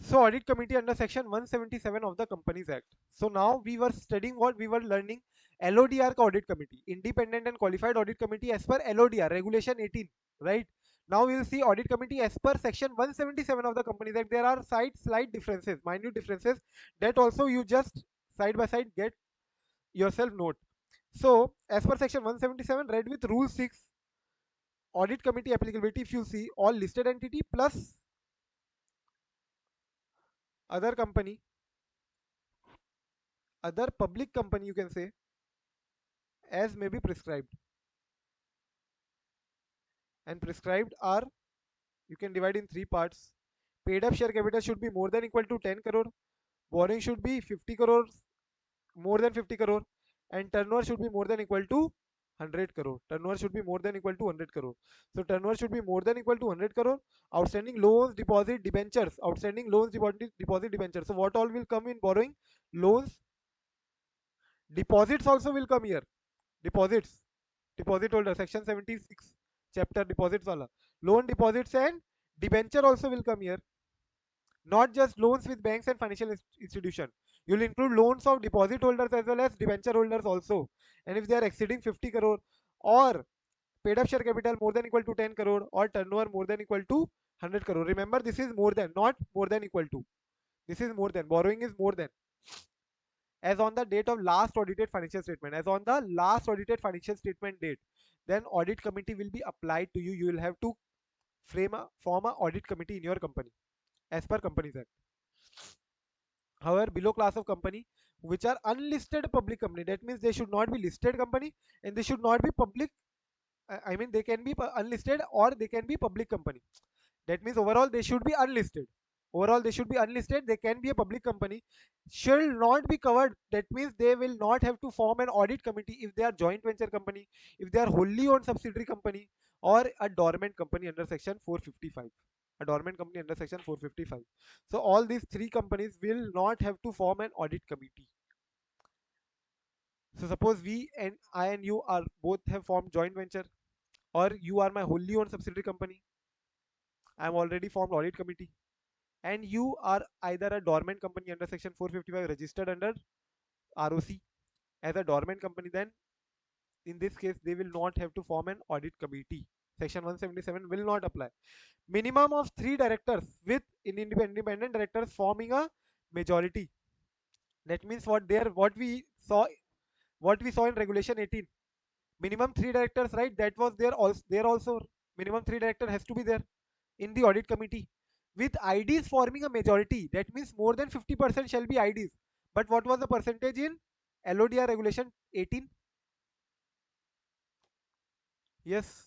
So audit committee under section 177 of the Companies Act. So now we were studying, what we were learning, LODR ka audit committee, independent and qualified audit committee as per LODR regulation 18, right? Now we will see audit committee as per section 177 of the Companies Act. There are slight differences, minute differences, that also you just side by side get yourself note. So as per section 177 read with rule 6, audit committee applicability, if you see, all listed entity plus other company, other public company, you can say, as may be prescribed. And prescribed are, you can divide in three parts. Paid up share capital should be more than equal to 10 crore, borrowing should be 50 crores, more than 50 crore, and turnover should be more than equal to 100 crore. Turnover should be more than equal to 100 crore. So turnover should be more than equal to 100 crore. Outstanding loans, deposit, debentures. Outstanding loans, deposit, debentures. So what all will come in borrowing? Loans. Deposits also will come here. Deposits. Deposit holder, section 76, chapter deposits wala. Loan, deposits and Debenture also will come here. Not just loans with banks and financial institution. You'll include loans of deposit holders as well as debenture holders also. And if they are exceeding 50 crore or paid up share capital more than equal to 10 crore or turnover more than equal to 100 crore. Remember, this is more than, not more than equal to. This is more than. Borrowing is more than. As on the date of last audited financial statement. As on the last audited financial statement date. Then audit committee will be applied to you. You will have to form a audit committee in your company as per Companies Act. However, below class of company which are unlisted public company, that means they should not be listed company and they should not be public. I mean, they can be unlisted or they can be public company. That means overall they should be unlisted. Overall they should be unlisted. They can be a public company. Shall not be covered. That means they will not have to form an audit committee if they are joint venture company, if they are wholly owned subsidiary company, or a dormant company under section 455. A dormant company under section 455. So all these three companies will not have to form an audit committee. So suppose we and I and you are both have formed joint venture, or you are my wholly owned subsidiary company. I am already formed audit committee, and you are either a dormant company under section 455 registered under ROC as a dormant company. Then in this case they will not have to form an audit committee. Section 177 will not apply. Minimum of 3 directors with independent directors forming a majority. That means what we saw in regulation 18. Minimum 3 directors, right? That was there also. Minimum 3 director has to be there in the audit committee with IDs forming a majority. That means more than 50% shall be IDs. But what was the percentage in LODR regulation 18? Yes,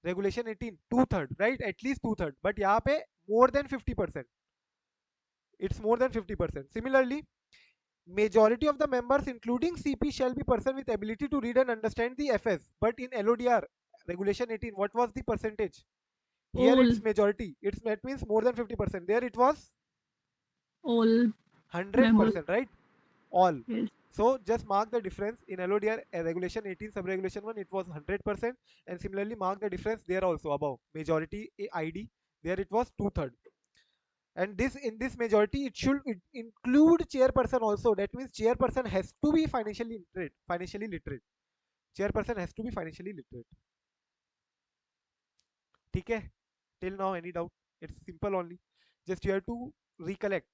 regulation 18, two-third, right? At least two-third. But यहाँ पे more than 50%. It's more than 50%. Similarly, majority of the members including CP shall be person with ability to read and understand the FS. But in LODR regulation 18, what was the percentage? Here all it's majority. That means more than 50%. There it was all members. 100%, right? All. Yes. So just mark the difference in LODR regulation 18 sub-regulation 1 it was 100%, and similarly mark the difference there also above majority ID, there it was two-third. And this in this majority it should include chairperson also. That means chairperson has to be financially literate. Chairperson has to be financially literate. Okay, till now any doubt? It's simple only. Just you have to recollect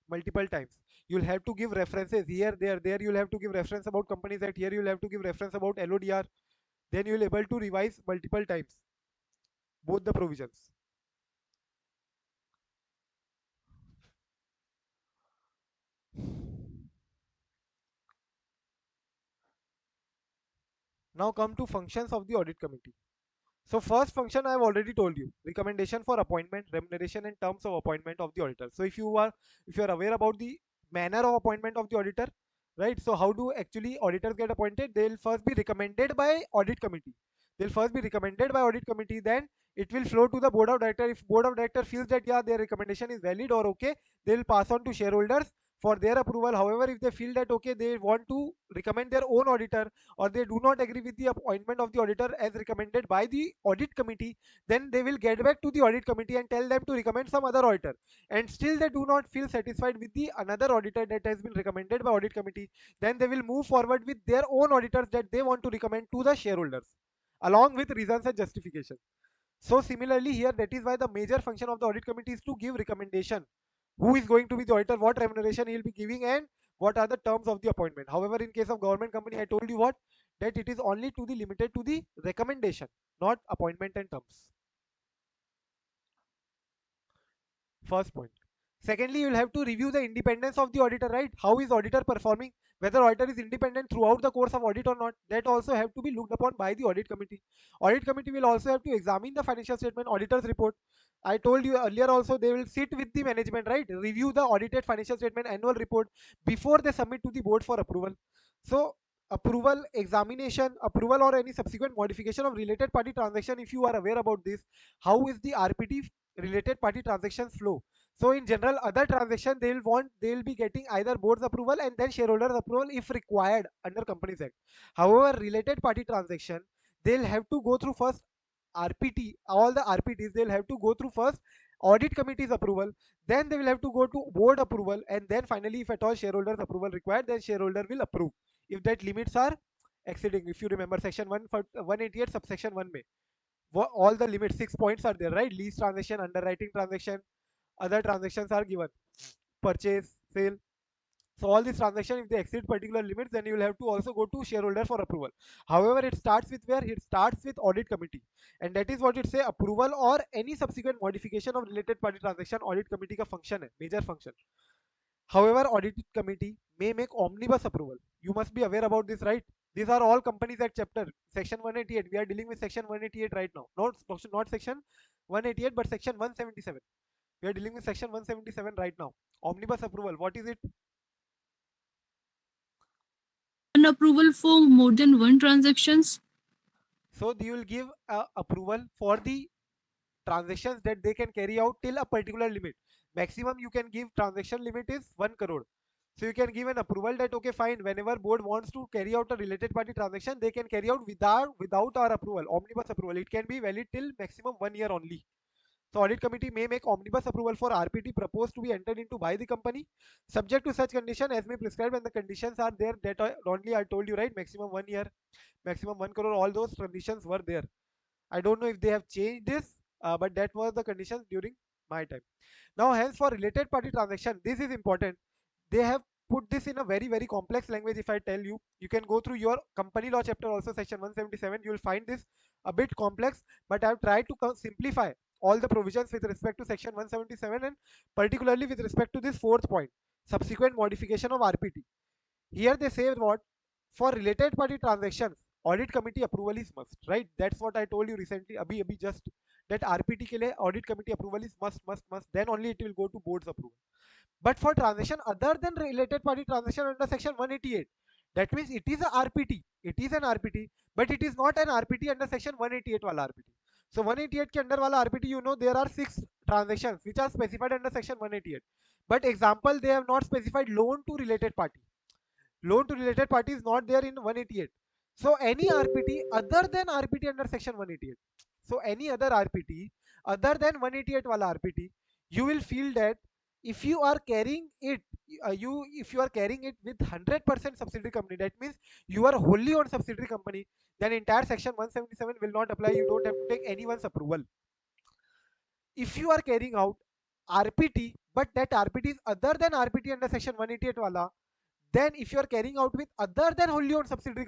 multiple times. You'll have to give references here, there. You'll have to give reference about Companies Act. Here you'll have to give reference about LODR. Then you'll able to revise multiple times both the provisions. Now come to functions of the audit committee. So first function I have already told you, recommendation for appointment, remuneration and terms of appointment of the auditor. So if you are aware about the manner of appointment of the auditor, right? So how do actually auditors get appointed? They'll first be recommended by audit committee. Then it will flow to the board of director. If board of director feels that yeah their recommendation is valid or okay, they'll pass on to shareholders for their approval. However, if they feel that okay they want to recommend their own auditor, or they do not agree with the appointment of the auditor as recommended by the audit committee, then they will get back to the audit committee and tell them to recommend some other auditor. And still they do not feel satisfied with the another auditor that has been recommended by audit committee, then they will move forward with their own auditors that they want to recommend to the shareholders along with reasons and justification. So similarly here, that is why the major function of the audit committee is to give recommendation. Who is going to be the auditor, what remuneration he will be giving, and what are the terms of the appointment. However, in case of government company, I told you what, that it is only to the limited to the recommendation, not appointment and terms. First point. Secondly, you will have to review the independence of the auditor, right? How is auditor performing? Whether auditor is independent throughout the course of audit or not, that also have to be looked upon by the audit committee. Audit committee will also have to examine the financial statement, auditor's report. I told you earlier also, they will sit with the management, right? Review the audited financial statement, annual report before they submit to the board for approval. So approval, examination, approval or any subsequent modification of related party transaction, if you are aware about this, how is the RPT related party transactions flow? So in general, other transaction they'll be getting either board's approval and then shareholders approval if required under Companies Act. However, related party transaction, they'll have to go through first RPT, all the RPTs, they'll have to go through first audit committee's approval, then they will have to go to board approval, and then finally, if at all shareholders approval required, then shareholder will approve. If that limits are exceeding, if you remember section 1 for 188 subsection 1 may, all the limits 6 points are there, right? Lease transaction, underwriting transaction, other transactions are given, purchase, sale. So all these transactions, if they exceed particular limits, then you will have to also go to shareholder for approval. However, it starts with where? It starts with audit committee, and that is what it say: approval or any subsequent modification of related party transaction audit committee का function है, major function. However, audit committee may make omnibus approval. You must be aware about this, right? These are all Companies Act chapter, section 188. We are dealing with section 188 right now. Not section 188, but section 177. We are dealing with section 177 right now. Omnibus approval. What is it? An approval for more than one transactions. So you will give approval for the transactions that they can carry out till a particular limit. Maximum you can give transaction limit is 1 crore. So you can give an approval that okay fine, whenever board wants to carry out a related party transaction, they can carry out without our approval, omnibus approval. It can be valid till maximum 1 year only. So audit committee may make omnibus approval for RPT proposed to be entered into by the company, subject to such condition as may prescribed, and the conditions are there that only I told you, right? Maximum 1 year, maximum 1 crore, all those conditions were there. I don't know if they have changed this, but that was the conditions during my time. Now, hence for related party transaction, this is important. They have put this in a very, very complex language. If I tell you, you can go through your company law chapter also, section 177. You will find this a bit complex, but I have tried to simplify all the provisions with respect to section 177, and particularly with respect to this fourth point, subsequent modification of RPT. Here they say what? For related party transactions, audit committee approval is must, right? That's what I told you recently, abhi just, that RPT ke liye audit committee approval is must. Then only it will go to board's approval. But for transaction other than related party transaction under section 188, that means it is a RPT. It is an RPT, but it is not an RPT under section 188 wala RPT. So 188 के अंदर वाला RPT, you know, there are 6 transactions which are specified under section 188. But example, they have not specified loan to related party. Loan to related party is not there in 188. So any RPT other than RPT under section 188. So any other RPT other than 188 wala RPT, you will feel that if you are carrying it, if you are carrying it with 100% subsidiary company, that means you are wholly owned subsidiary company, then entire section 177 will not apply. You don't have to take anyone's approval. If you are carrying out RPT, but that RPT is other than RPT under section 188 wala, then if you are carrying out with other than wholly owned subsidiary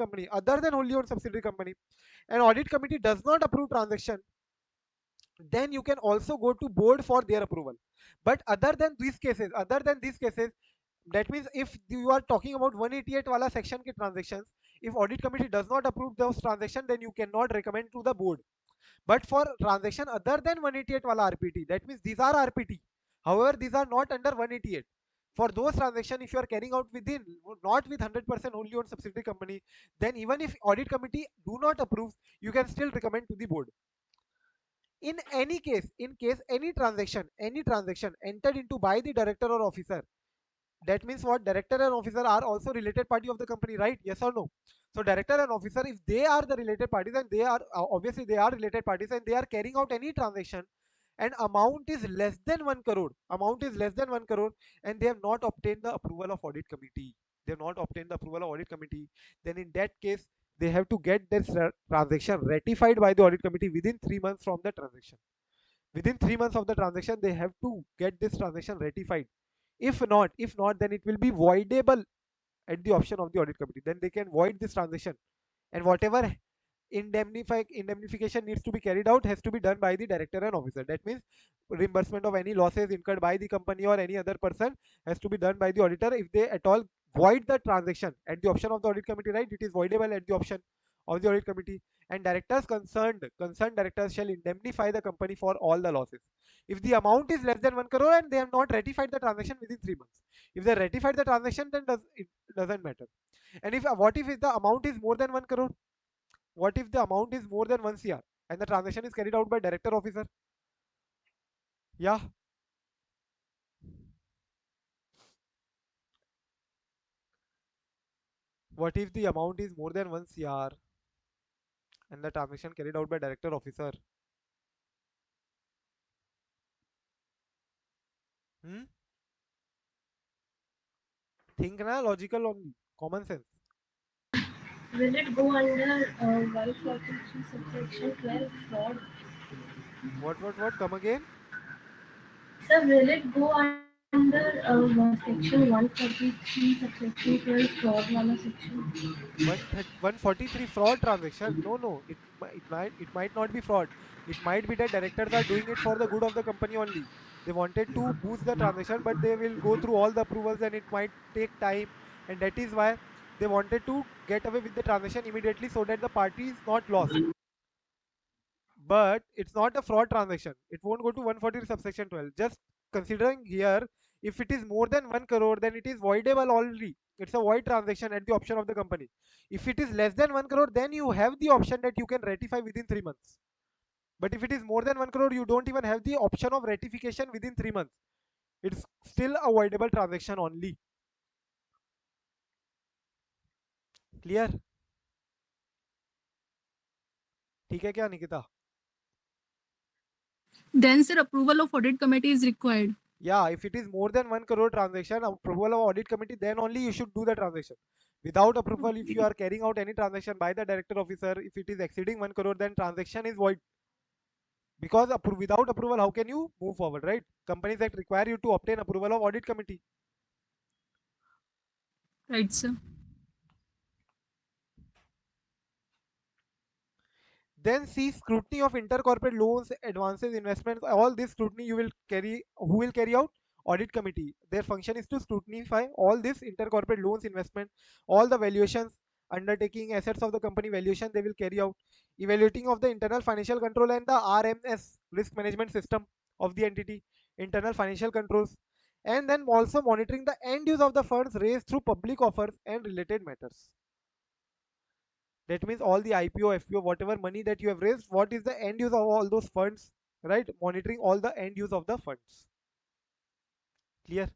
company, and audit committee does not approve transaction, then you can also go to board for their approval. But other than these cases, that means if you are talking about 188 wala section ke transactions, if audit committee does not approve those transactions, then you cannot recommend to the board. But for transaction other than 188 wala RPT, that means these are RPT. However, these are not under 188. For those transactions, if you are carrying out within, not with 100% wholly owned subsidiary company, then even if audit committee do not approve, you can still recommend to the board. In any case, in case any transaction entered into by the director or officer, that means what? Director and officer are also related party of the company, right? Yes or no? So director and officer, if they are the related parties, and they are obviously they are related parties, and they are carrying out any transaction, and amount is less than 1 crore, and they have not obtained the approval of audit committee, then in that case they have to get this transaction ratified by the audit committee within 3 months from the transaction. Within 3 months of the transaction, they have to get this transaction ratified. If not, then it will be voidable at the option of the audit committee. Then they can void this transaction, and whatever indemnification needs to be carried out has to be done by the director and officer. That means reimbursement of any losses incurred by the company or any other person has to be done by the auditor. If they at all void the transaction at the option of the audit committee, right, it is voidable at the option of the audit committee, and directors concerned directors shall indemnify the company for all the losses if the amount is less than 1 crore and they have not ratified the transaction within 3 months. If they ratified the transaction, then it doesn't matter. And if what if the amount is more than 1 crore? What if the amount is more than 1 CR and the transaction is carried out by director officer? Yeah. What if the amount is more than 1 CR and the transaction carried out by director officer? Hmm? Think na, logical only, common sense. Will it go under 143 subsection 12 fraud? What? Come again? Sir, will it go under section 143 subsection 12 fraud wala section? 143 fraud transaction? No, no. It might not be fraud. It might be that directors are doing it for the good of the company only. They wanted to boost the transaction, but they will go through all the approvals and it might take time. And that is why they wanted to get away with the transaction immediately so that the party is not lost. But it's not a fraud transaction. It won't go to 140 subsection 12. Just considering here, if it is more than 1 crore, then it is voidable already. It's a void transaction at the option of the company. If it is less than 1 crore, then you have the option that you can ratify within 3 months. But if it is more than 1 crore, you don't even have the option of ratification within 3 months. It's still a voidable transaction only. Clear? ठीक है क्या Nikita? Then, sir, approval of audit committee is required. Yeah, if it is more than 1 crore transaction, approval of audit committee, then only you should do the transaction. Without approval, if you Okay. are carrying out any transaction by the director officer, if it is exceeding 1 crore, then transaction is void. Because without approval, how can you move forward, right? Companies Act require you to obtain approval of audit committee. Right, sir. Then see scrutiny of intercorporate loans, advances, investments. All this scrutiny you will carry. Who will carry out? Audit committee. Their function is to scrutinify all this intercorporate loans, investment, all the valuations, undertaking, assets of the company valuation. They will carry out evaluating of the internal financial control and the RMS risk management system of the entity, internal financial controls, and then also monitoring the end use of the funds raised through public offers and related matters. That means all the IPO, FPO, whatever money that you have raised, what is the end use of all those funds, right? Monitoring all the end use of the funds. Clear?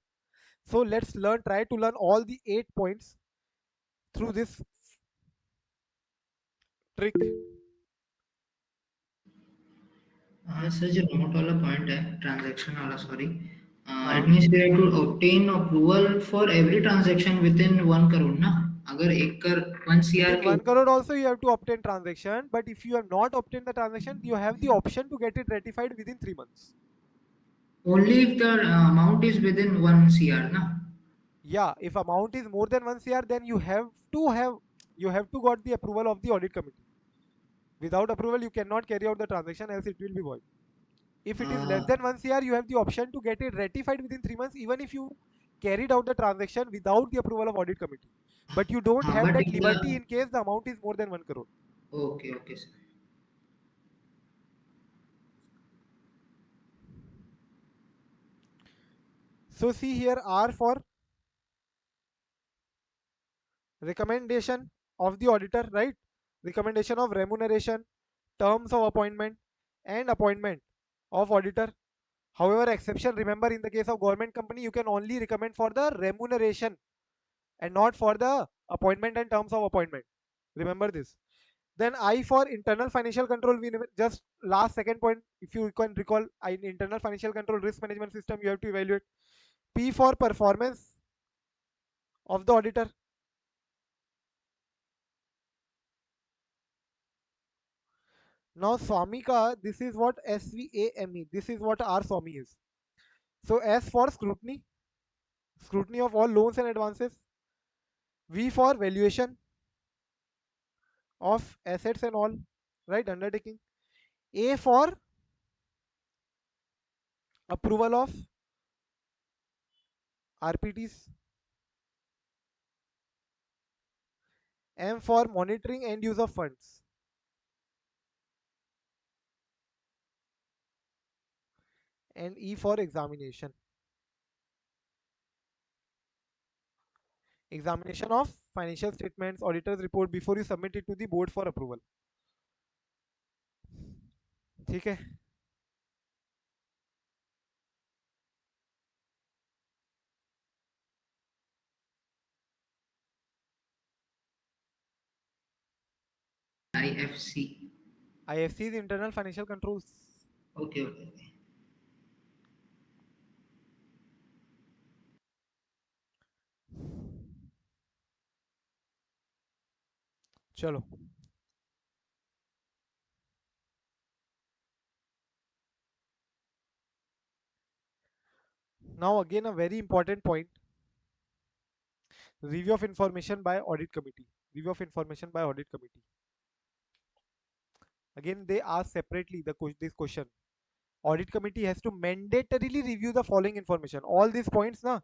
So let's try to learn all the 8 points through this trick. Sir जो note वाला point है transaction वाला sorry it हाँ, means we have to obtain approval for every transaction within 1 crore ना अगर 1 कर 1 CR within के 1 crore also you have to obtain transaction, but if you have not obtained the transaction, you have the option to get it ratified within 3 months. Only if the amount is with in 1 CR ना Yeah, if amount is more than 1 CR, then you have to got the approval of the audit committee. Without approval, you cannot carry out the transaction, else it will be void. If it is less than 1 CR, you have the option to get it ratified within 3 months, even if you carried out the transaction without the approval of audit committee. But you don't हाँ have but that in liberty the in case the amount is more than 1 crore. Okay okay sir So see here R for recommendation of the auditor, right? Recommendation of remuneration, terms of appointment, and appointment of auditor. However, exception, remember, in the case of government company, you can only recommend for the remuneration and not for the appointment and terms of appointment. Remember this. Then I for internal financial control, we just last second point, if you can recall, in internal financial control risk management system, you have to evaluate. P for performance of the auditor. Now Swamika, this is what SVAME, this is what our Swami is. So S for scrutiny, scrutiny of all loans and advances. V for valuation of assets and all, right, undertaking. A for approval of RPTs. M for monitoring and use of funds. And E for examination. Examination of financial statements, auditor's report before you submit it to the board for approval. ठीक है? IFC IFC is internal financial controls. Okay okay Chalo. Now again a very important point: review of information by audit committee. Review of information by audit committee. Again, they ask separately this question. Audit committee has to mandatorily review the following information. All these points, na,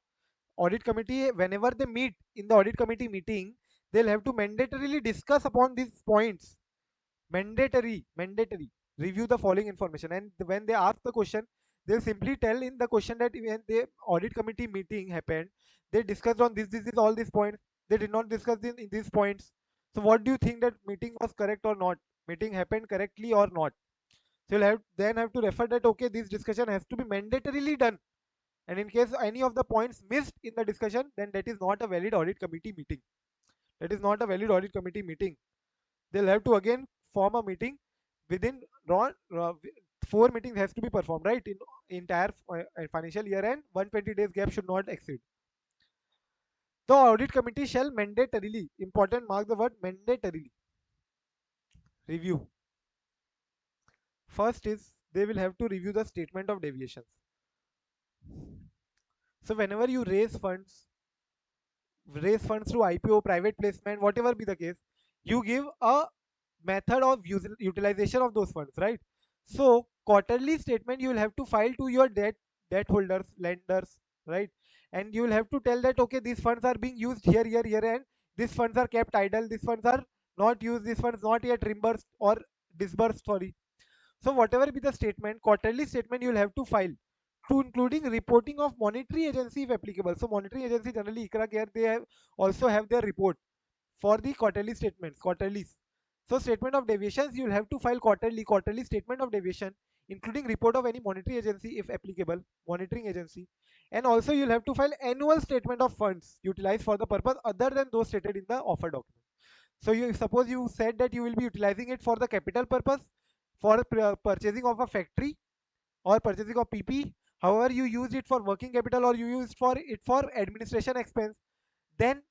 audit committee, whenever they meet in the audit committee meeting, they'll have to mandatorily discuss upon these points. Mandatory. Review the following information. And when they ask the question, they'll simply tell in the question that when the audit committee meeting happened, they discussed on this, all these points. They did not discuss in these points. So what do you think, that meeting was correct or not? Meeting happened correctly or not? So you'll have to refer that okay, this discussion has to be mandatorily done. And in case any of the points missed in the discussion, then that is not a valid audit committee meeting. That is not a valid audit committee meeting. They'll have to again form a meeting within 4 meetings has to be performed, right? In entire financial year, and 120 days gap should not exceed. The audit committee shall mandatorily, important, mark the word mandatorily, review. First is they will have to review the statement of deviations. So whenever you raise funds through IPO, private placement, whatever be the case, you give a method of utilization of those funds, right? So quarterly statement you will have to file to your debt holders, lenders, right? And you will have to tell that okay, these funds are being used here, and these funds are kept idle, these funds are not used, these funds not yet reimbursed or disbursed, sorry. So whatever be the statement, quarterly statement you will have to file, to including reporting of monetary agency if applicable. So monetary agency generally ICRA care, they also have their report for the quarterly statements, quarterlies. So statement of deviations you will have to file quarterly statement of deviation, including report of any monetary agency if applicable, monitoring agency. And also you will have to file annual statement of funds utilized for the purpose other than those stated in the offer document. So you suppose you said that you will be utilizing it for the capital purpose, for purchasing of a factory or purchasing of PP. However, you use it for working capital or you use for administration expense, then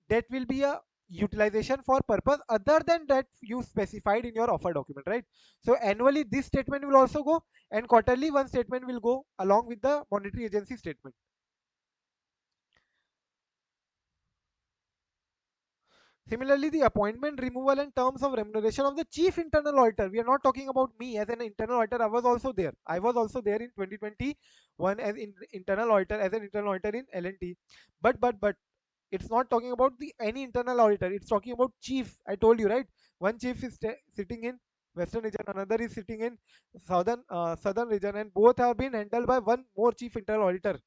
that will be a utilization for purpose other than that you specified in your offer document, right? So annually this statement will also go, and quarterly one statement will go along with the monetary agency statement. Similarly, the appointment, removal, and terms of remuneration of the chief internal auditor. We are not talking about me as an internal auditor. I was also there. I was also there in 2021 as in internal auditor, as an internal auditor in L&T. But it's not talking about the any internal auditor. It's talking about chief. I told you, right? One chief is sitting in western region, another is sitting in southern region, and both have been handled by one more chief internal auditor.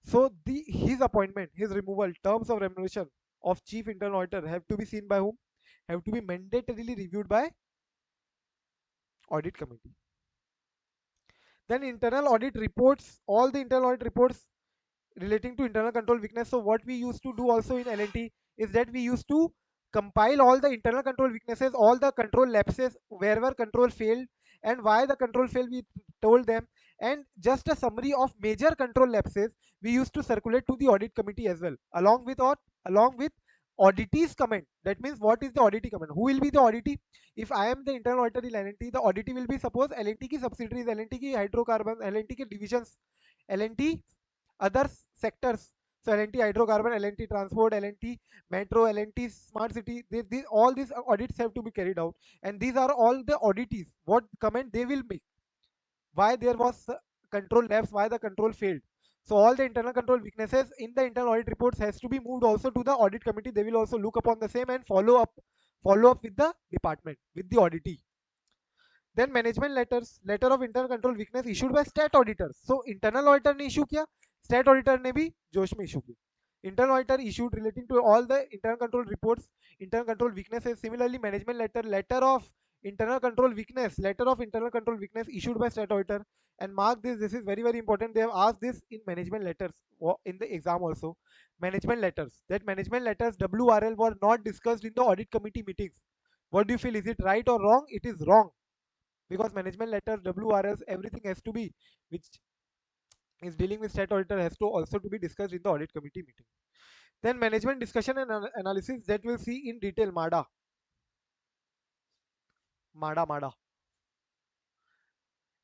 So the his appointment, his removal, terms of remuneration of chief internal auditor have to be seen by whom? Have to be mandatorily reviewed by audit committee. Then internal audit reports, all the internal audit reports relating to internal control weakness. So what we used to do also in L&T is that we used to compile all the internal control weaknesses, all the control lapses, wherever control failed and why the control failed, we told them, and just a summary of major control lapses we used to circulate to the audit committee as well, along with auditee's comment. That means what is the auditee comment? Who will be the auditee? If I am the internal auditor in L&T, the auditee will be, suppose L&T ki subsidiaries, L&T ki hydrocarbon, L&T ki divisions, L&T other sectors. So L&T hydrocarbon, L&T transport, L&T metro, L&T smart city, all these audits have to be carried out, and these are all the auditees, what comment they will make, why there was control lapse, why the control failed. So all the internal control weaknesses in the internal audit reports has to be moved also to the audit committee. They will also look upon the same and follow up with the department, with the auditee. Then management letters, letter of internal control weakness issued by stat auditors. So internal auditor ने issue किया, stat auditor ने भी जोश में issue किया. Internal auditor issued relating to all the internal control reports, internal control weaknesses. Similarly, management letter, letter of internal control weakness issued by stat auditor. And mark this, this is very very important. They have asked this in management letters in the exam also. Management letters, that management letters WRL were not discussed in the audit committee meetings. What do you feel? Is it right or wrong? It is wrong, because management letters, WRS, everything has to be, which is dealing with stat auditor, has to also to be discussed in the audit committee meeting. Then management discussion and analysis, that will see in detail MADA. MADA.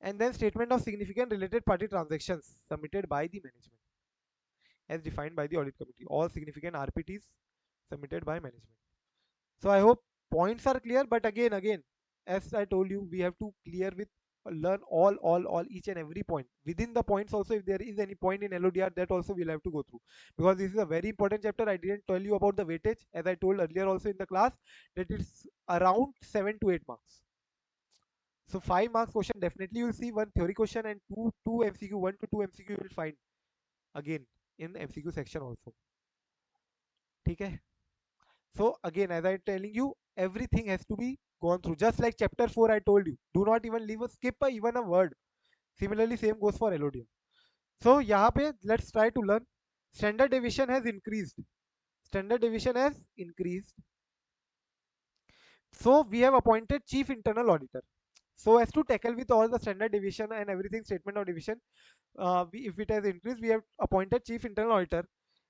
And then statement of significant related party transactions submitted by the management as defined by the audit committee. All significant RPTs submitted by management. So I hope points are clear. But again, as I told you, we have to clear with learn all each and every point within the points. Also, if there is any point in LODR, that also we'll have to go through, because this is a very important chapter. I didn't tell you about the weightage, as I told earlier also in the class, that it's around 7 to 8 marks. So 5 marks question definitely you'll see one theory question, and two MCQ, 1 to 2 MCQ you will find again in MCQ section also. Okay. So again, as I telling you, everything has to be gone through. Just like chapter 4, I told you, do not even leave a skip even a word. Similarly, same goes for LODM. So यहाँ पे let's try to learn. Standard deviation has increased. Standard deviation has increased. So we have appointed chief internal auditor. So as to tackle with all the standard deviation and everything, statement of deviation, if it has increased, we have appointed chief internal auditor.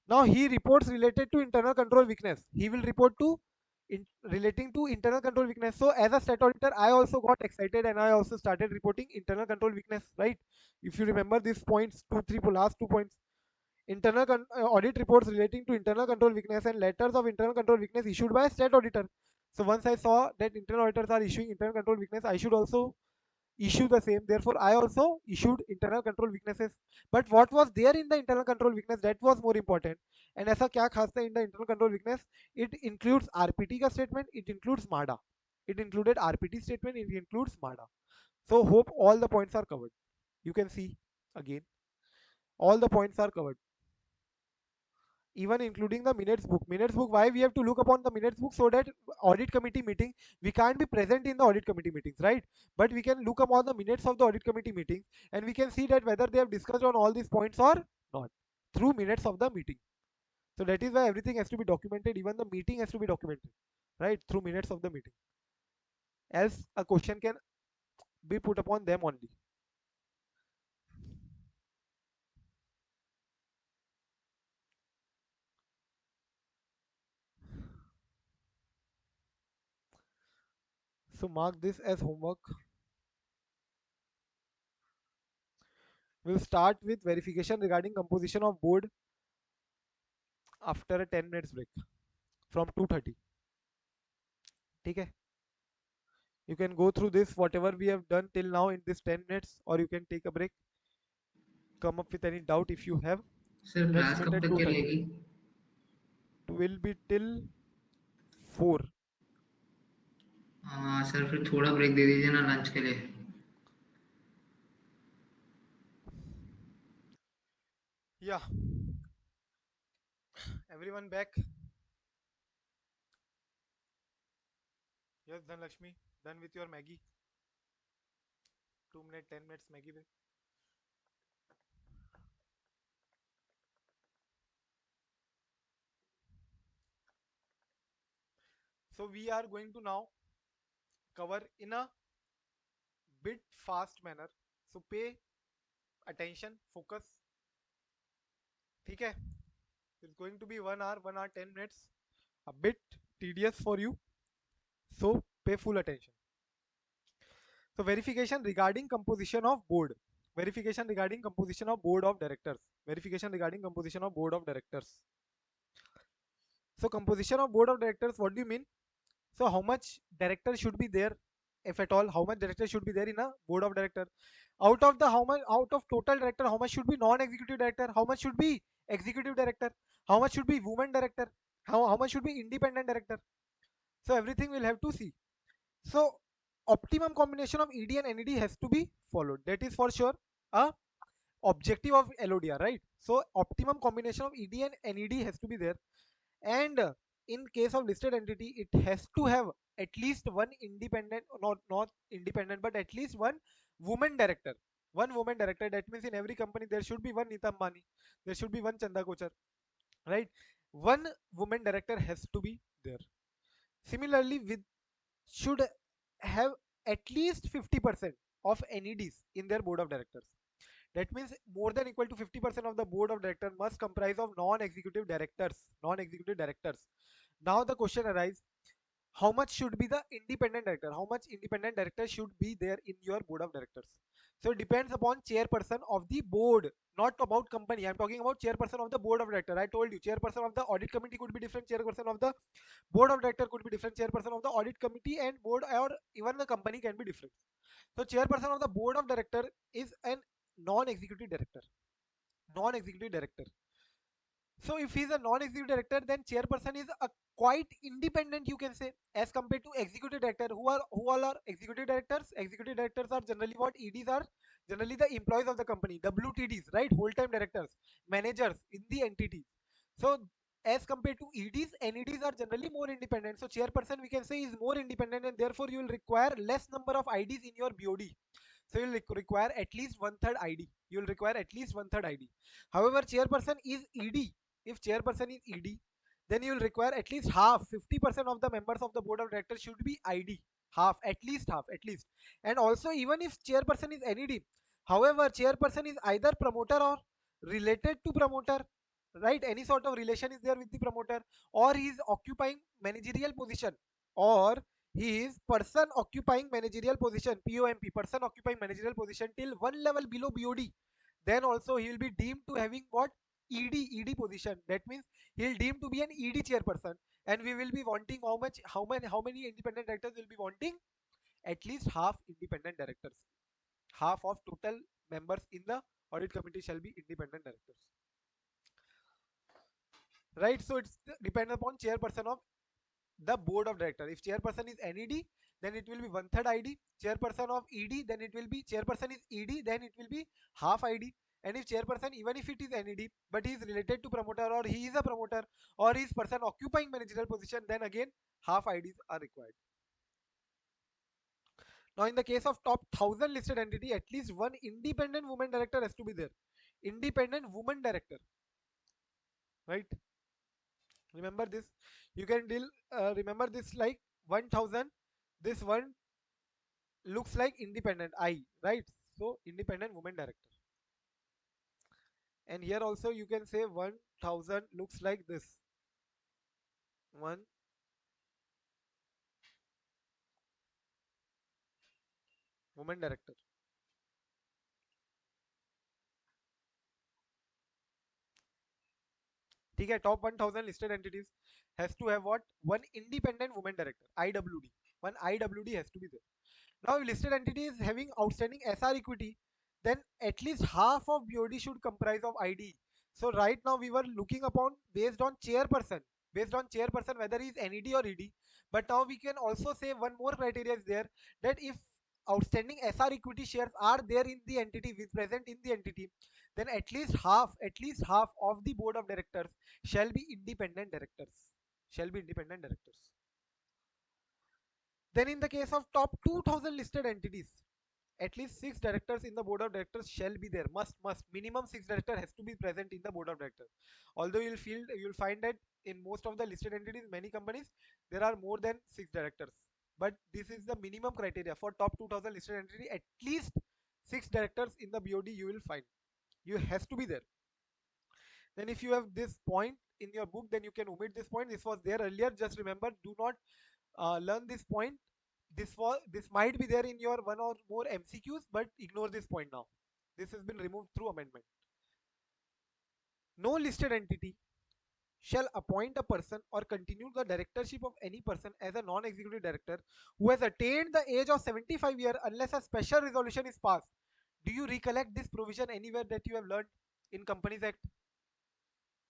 Now he reports related to internal control weakness. He will report to relating to internal control weakness. So as a stat auditor, I also got excited and I also started reporting internal control weakness, right? If you remember these points, last 2 points. Audit reports relating to internal control weakness and letters of internal control weakness issued by a state auditor. So once I saw that internal auditors are issuing internal control weakness, I should also issue the same. Therefore, I also issued internal control weaknesses. But what was there in the internal control weakness, that was more important. And ऐसा क्या खास था in the internal control weakness? It includes RPT का statement, it includes MADA. It included RPT statement, it includes MADA. So hope all the points are covered. You can see again, all the points are covered, even including the minutes book. Why we have to look upon the minutes book? So that audit committee meeting, we can't be present in the audit committee meetings, right? But we can look upon the minutes of the audit committee meetings, and we can see that whether they have discussed on all these points or not through minutes of the meeting. So that is why everything has to be documented, even the meeting has to be documented, right, through minutes of the meeting, else a question can be put upon them only. So mark this as homework. We'll start with verification regarding composition of board after a 10 minutes break from 2:30. ठीक है? You can go through this whatever we have done till now in this 10 minutes, or you can take a break, come up with any doubt if you have. Sir Let's class meet कब at तक 2:30. चलेगी? It will be till 4. हाँ sir, फिर थोड़ा break दे दीजिए ना lunch के लिए. Yeah, everyone back. Yes, Dhanlakshmi, done with your Maggie. 2 minute, 10 minutes Maggie break. So we are going to now cover in a bit fast manner. So pay attention, focus. ठीक है? It's going to be 1 hour 10 minutes. A bit tedious for you. So pay full attention. So verification regarding composition of board. Verification regarding composition of board of directors. Verification regarding composition of board of directors. So composition of board of directors, what do you mean? So how much director should be there, if at all? How much director should be there in a board of director? Out of the how much, out of total director, how much should be non-executive director? How much should be executive director? How much should be woman director? How much should be independent director? So everything we'll have to see. So optimum combination of ED and NED has to be followed. That is for sure a objective of LODR, right? So optimum combination of ED and NED has to be there. And in case of listed entity, it has to have at least one independent, not independent, but at least one woman director. One woman director. That means in every company there should be one Nita Ambani, there should be one Chanda Kochar, right? One woman director has to be there. Similarly, with should have at least 50% of NEDs in their board of directors. That means more than equal to 50% of the board of directors must comprise of non-executive directors. Non-executive directors. Now the question arises: how much should be the independent director, how much independent director should be there in your board of directors. So it depends upon chairperson of the board, not about company. I'm talking about chairperson of the board of director. I told you chairperson of the audit committee could be different, chairperson of the board of director could be different, chairperson of the audit committee and board or even the company can be different. So chairperson of the board of director is an non-executive director. Non-executive director. So if he's a non-executive director, then chairperson is a quite independent, you can say, as compared to executive director. Who all are executive directors? Executive directors are generally what? EDs are generally the employees of the company, WTDs, right? Whole-time directors, managers in the entity. So as compared to EDs, NEDs are generally more independent. So chairperson we can say is more independent, and therefore you will require less number of IDs in your BOD. So you'll require at least one third ID. You'll require at least one third ID. However, chairperson is ED. If chairperson is ED, then you will require at least half, 50% of the members of the board of directors should be ID. Half, at least. And also, even if chairperson is NED, however, chairperson is either promoter or related to promoter, right? Any sort of relation is there with the promoter, or he is occupying managerial position, or he is person occupying managerial position, POMP, person occupying managerial position till one level below BOD. Then also he will be deemed to having what? ED position. That means he'll deemed to be an ED chairperson, and we will be wanting how much? How many independent directors will be wanting? At least half independent directors. Half of total members in the audit committee shall be independent directors. Right? So it's depends upon chairperson of the board of director. If chairperson is NED, then it will be one third ID. Chairperson of ED, then it will be chairperson is ED, then it will be half ID. And if chairperson, even if it is NED, but he is related to promoter, or he is a promoter, or he is person occupying managerial position, then again half IDs are required. Now, in the case of top 1000 listed entity, at least one independent woman director has to be there. Independent woman director, right? Remember this. You can deal. Remember this like 1000. This one looks like independent I, right? So independent woman director. And here also you can say 1000 looks like this. One woman director. ठीक है, top 1000 listed entities has to have what? One independent woman director, IWD. One IWD has to be there. Now, if listed entity is having outstanding SR equity, then at least half of BOD should comprise of ID. So right now we were looking upon based on chairperson whether he is NED or ED. But now we can also say one more criteria is there, that if outstanding SR equity shares are there in the entity, with present in the entity, then at least half of the board of directors shall be independent directors. Shall be independent directors. Then in the case of top 2000 listed entities, at least 6 directors in the board of directors shall be there. Must minimum 6 director has to be present in the board of directors. Although you'll find that in most of the listed entities, many companies, there are more than 6 directors. But this is the minimum criteria for top 2000 listed entity. At least 6 directors in the BOD you will find. You has to be there. Then if you have this point in your book, then you can omit this point. This was there earlier. Just remember, do not learn this point. This might be there in your one or more MCQs, but ignore this point now. This has been removed through amendment. No listed entity shall appoint a person or continue the directorship of any person as a non-executive director who has attained the age of 75 years unless a special resolution is passed. Do you recollect this provision anywhere that you have learned in Companies Act?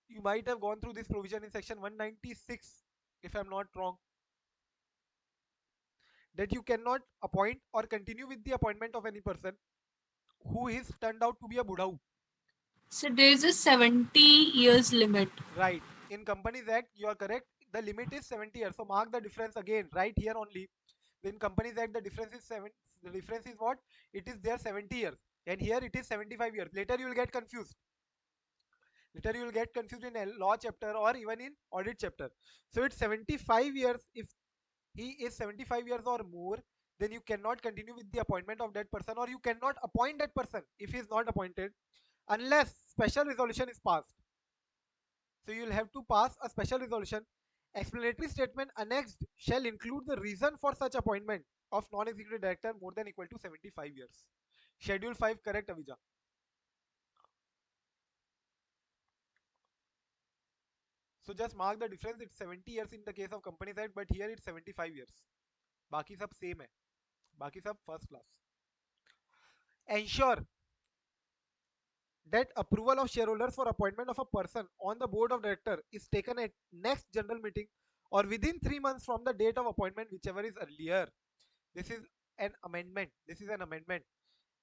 You might have gone through this provision in section 196, if I'm not wrong, that you cannot appoint or continue with the appointment of any person who is turned out to be a budhau. So there's a 70 years limit. Right. In Companies Act, you are correct. The limit is 70 years. So mark the difference again, right here only. In Companies Act, the difference is The difference is what? It is there 70 years, and here it is 75 years. Later you will get confused. Later you will get confused in a law chapter or even in audit chapter. So it's 75 years. If he is 75 years or more, then you cannot continue with the appointment of that person, or you cannot appoint that person if he is not appointed unless special resolution is passed. So you will have to pass a special resolution, Explanatory statement annexed shall include the reason for such appointment of non-executive director more than equal to 75 years. Schedule 5 correct, Avija? So just mark the difference. It's 70 years in the case of Companies Act, but here it's 75 years. बाकी सब same है. बाकी सब first class. Ensure that approval of shareholders for appointment of a person on the board of director is taken at next general meeting or within 3 months from the date of appointment, whichever is earlier. This is an amendment. This is an amendment.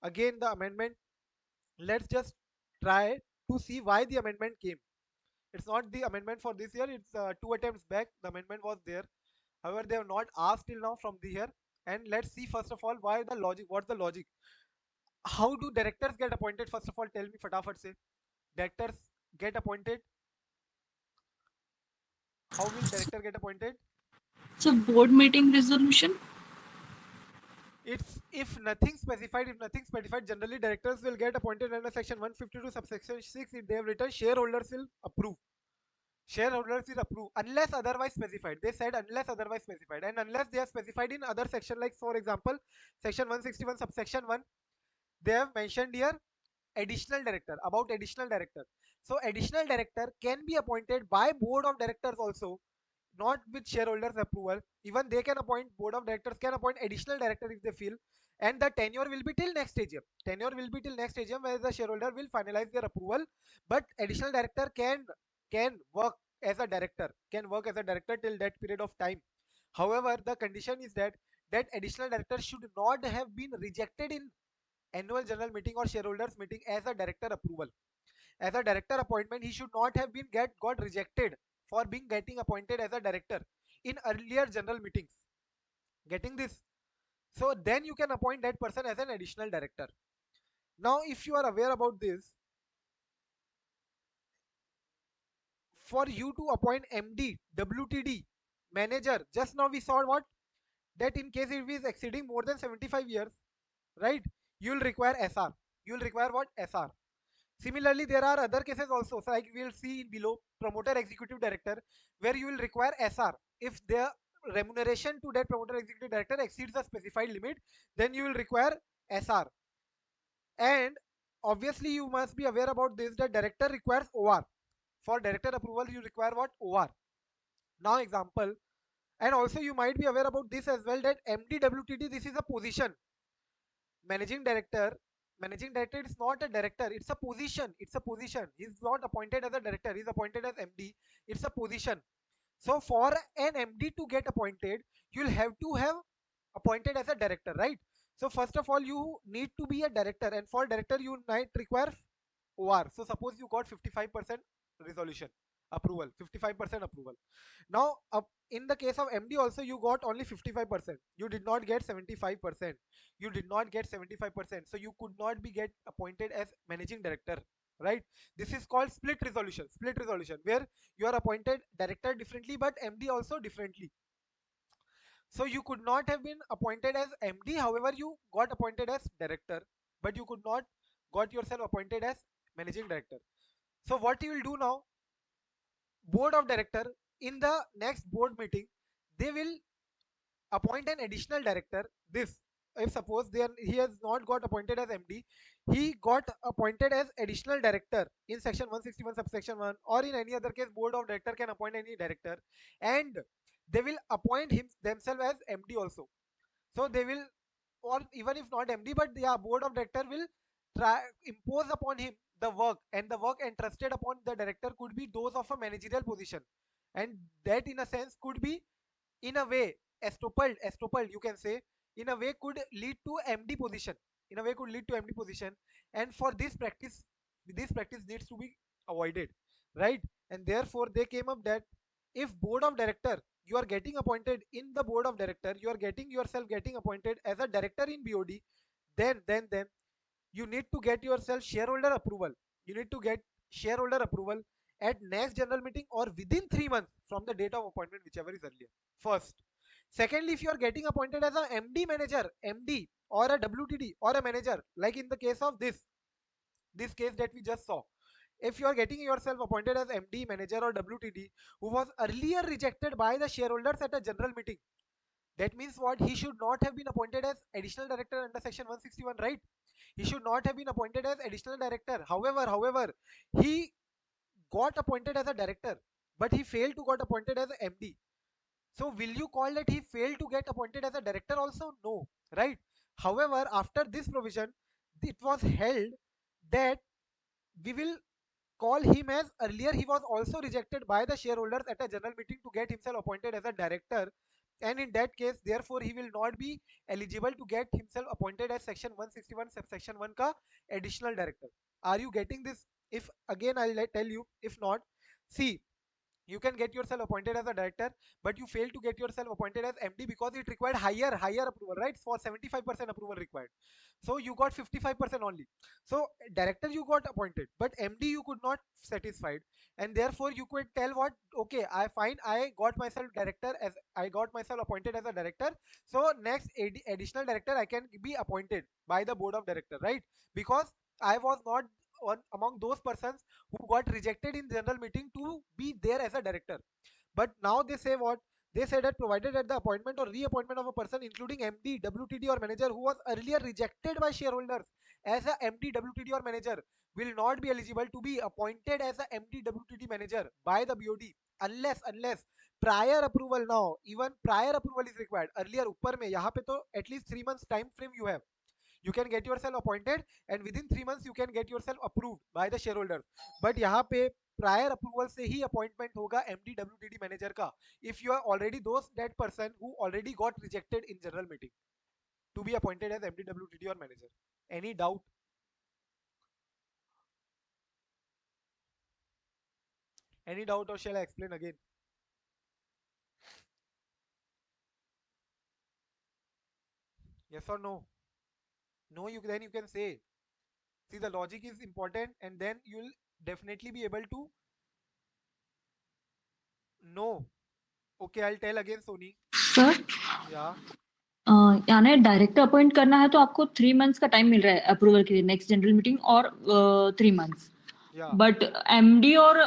Again, the amendment. Let's just try to see why the amendment came. It's not the amendment for this year. It's 2 attempts back. The amendment was there. However, they have not asked till now from the year. And let's see first of all why the logic. What's the logic? How do directors get appointed? First of all, tell me, fatafat say. Directors get appointed. How will director get appointed? So board meeting resolution. It's if nothing specified. If nothing specified, generally directors will get appointed under section 152 subsection 6. If they have written, shareholders will approve. Shareholders will approve unless otherwise specified. They said unless otherwise specified, and unless they are specified in other section, like for example, section 161 subsection 1, they have mentioned here additional director, about additional director. So additional director can be appointed by board of directors also, not with shareholders approval. Even they can appoint, board of directors can appoint additional director if they feel, and the tenure will be till next AGM. Tenure will be till next AGM where the shareholder will finalize their approval. But additional director can work as a director, can work as a director till that period of time. However, the condition is that that additional director should not have been rejected in annual general meeting or shareholders meeting as a director approval. As a director appointment, he should not have been got rejected for being getting appointed as a director in earlier general meetings. Getting this? So then you can appoint that person as an additional director. Now, if you are aware about this, for you to appoint MD, WTD, manager, just now we saw what? That in case if he is exceeding more than 75 years, right? You will require SR. You will require what? SR. Similarly, there are other cases also. So like we will see in below, promoter executive director, where you will require SR. If the remuneration to that promoter executive director exceeds the specified limit, then you will require SR. And obviously, you must be aware about this, that director requires OR. For director approval, you require what? OR. Now example, and also you might be aware about this as well, that MDWTD, this is a position. Managing director is not a director, it's a position. It's a position. He's not appointed as a director, he's appointed as MD. It's a position. So for an MD to get appointed, you'll have to have appointed as a director, right? So first of all, you need to be a director, and for director you might require OR. So suppose you got 55% resolution approval, 55% approval. Now in the case of MD also, you got only 55%. You did not get 75%. You did not get 75%. So you could not be get appointed as managing director, right? This is called split resolution. Split resolution, where you are appointed director differently but MD also differently. So you could not have been appointed as MD, however you got appointed as director, but you could not got yourself appointed as managing director. So what you will do now, board of director, in the next board meeting, they will appoint an additional director. This, if suppose he has not got appointed as MD, he got appointed as additional director in section 161 subsection 1, or in any other case board of director can appoint any director, and they will appoint him themselves as MD also. So they will, or even if not MD, but yeah, board of director will try impose upon him the work, and the work entrusted upon the director could be those of a managerial position, and that in a sense could be, in a way, estoppel you can say, in a way could lead to MD position, in a way could lead to MD position. And for this practice needs to be avoided, right? And therefore they came up that if board of director, you are getting appointed in the board of director, you are getting yourself getting appointed as a director in BOD, then you need to get yourself shareholder approval. You need to get shareholder approval at next general meeting or within 3 months from the date of appointment, whichever is earlier. First. Secondly, if you are getting appointed as a MD manager, MD, or a WTD or a manager, like in the case of this case that we just saw, if you are getting yourself appointed as MD, manager, or WTD who was earlier rejected by the shareholders at a general meeting, that means what? He should not have been appointed as additional director under section 161, right? He should not have been appointed as additional director. However, he got appointed as a director, but he failed to got appointed as a MD. So will you call that he failed to get appointed as a director also? No, right? However, after this provision, it was held that we will call him as earlier he was also rejected by the shareholders at a general meeting to get himself appointed as a director, and in that case therefore he will not be eligible to get himself appointed as section 161 subsection 1 ka additional director. Are you getting this? If again I'll tell you, if not, see, you can get yourself appointed as a director, but you fail to get yourself appointed as MD because it required higher approval, right? For 75% approval required, so you got 55% only. So director you got appointed, but MD you could not satisfied, and therefore you could tell what, okay, I got myself director, as I got myself appointed as a director, so next additional director I can be appointed by the board of director, right? Because I was not one among those persons who got rejected in general meeting to be there as a director. But now they say what? They say that provided that the appointment or reappointment of a person including MD, WTD or manager who was earlier rejected by shareholders as a MD, WTD or manager will not be eligible to be appointed as a MD, WTD manager by the BOD unless prior approval. Now even prior approval is required. Earlier ऊपर में यहाँ पे तो at least 3 months time frame you have. You can get yourself appointed and within 3 months you can get yourself approved by the shareholders. But यहाँ पे prior approval से ही appointment होगा एमडी डब्ल्यूटीडी मैनेजर का, if you are already those that person who already got rejected in general meeting to be appointed as MD WTD और manager. Any doubt? Any doubt or shall I explain again? Yes or no? No, you then you can say. See, the logic is important and then you'll definitely be able to know. Okay, I'll tell again, Sony. Sir Yeah. यानी director appoint करना है तो आपको 3 months का time मिल रहा है approval के लिए नेक्स्ट जनरल मीटिंग और 3 मंथ्स. Yeah. बट एमडी और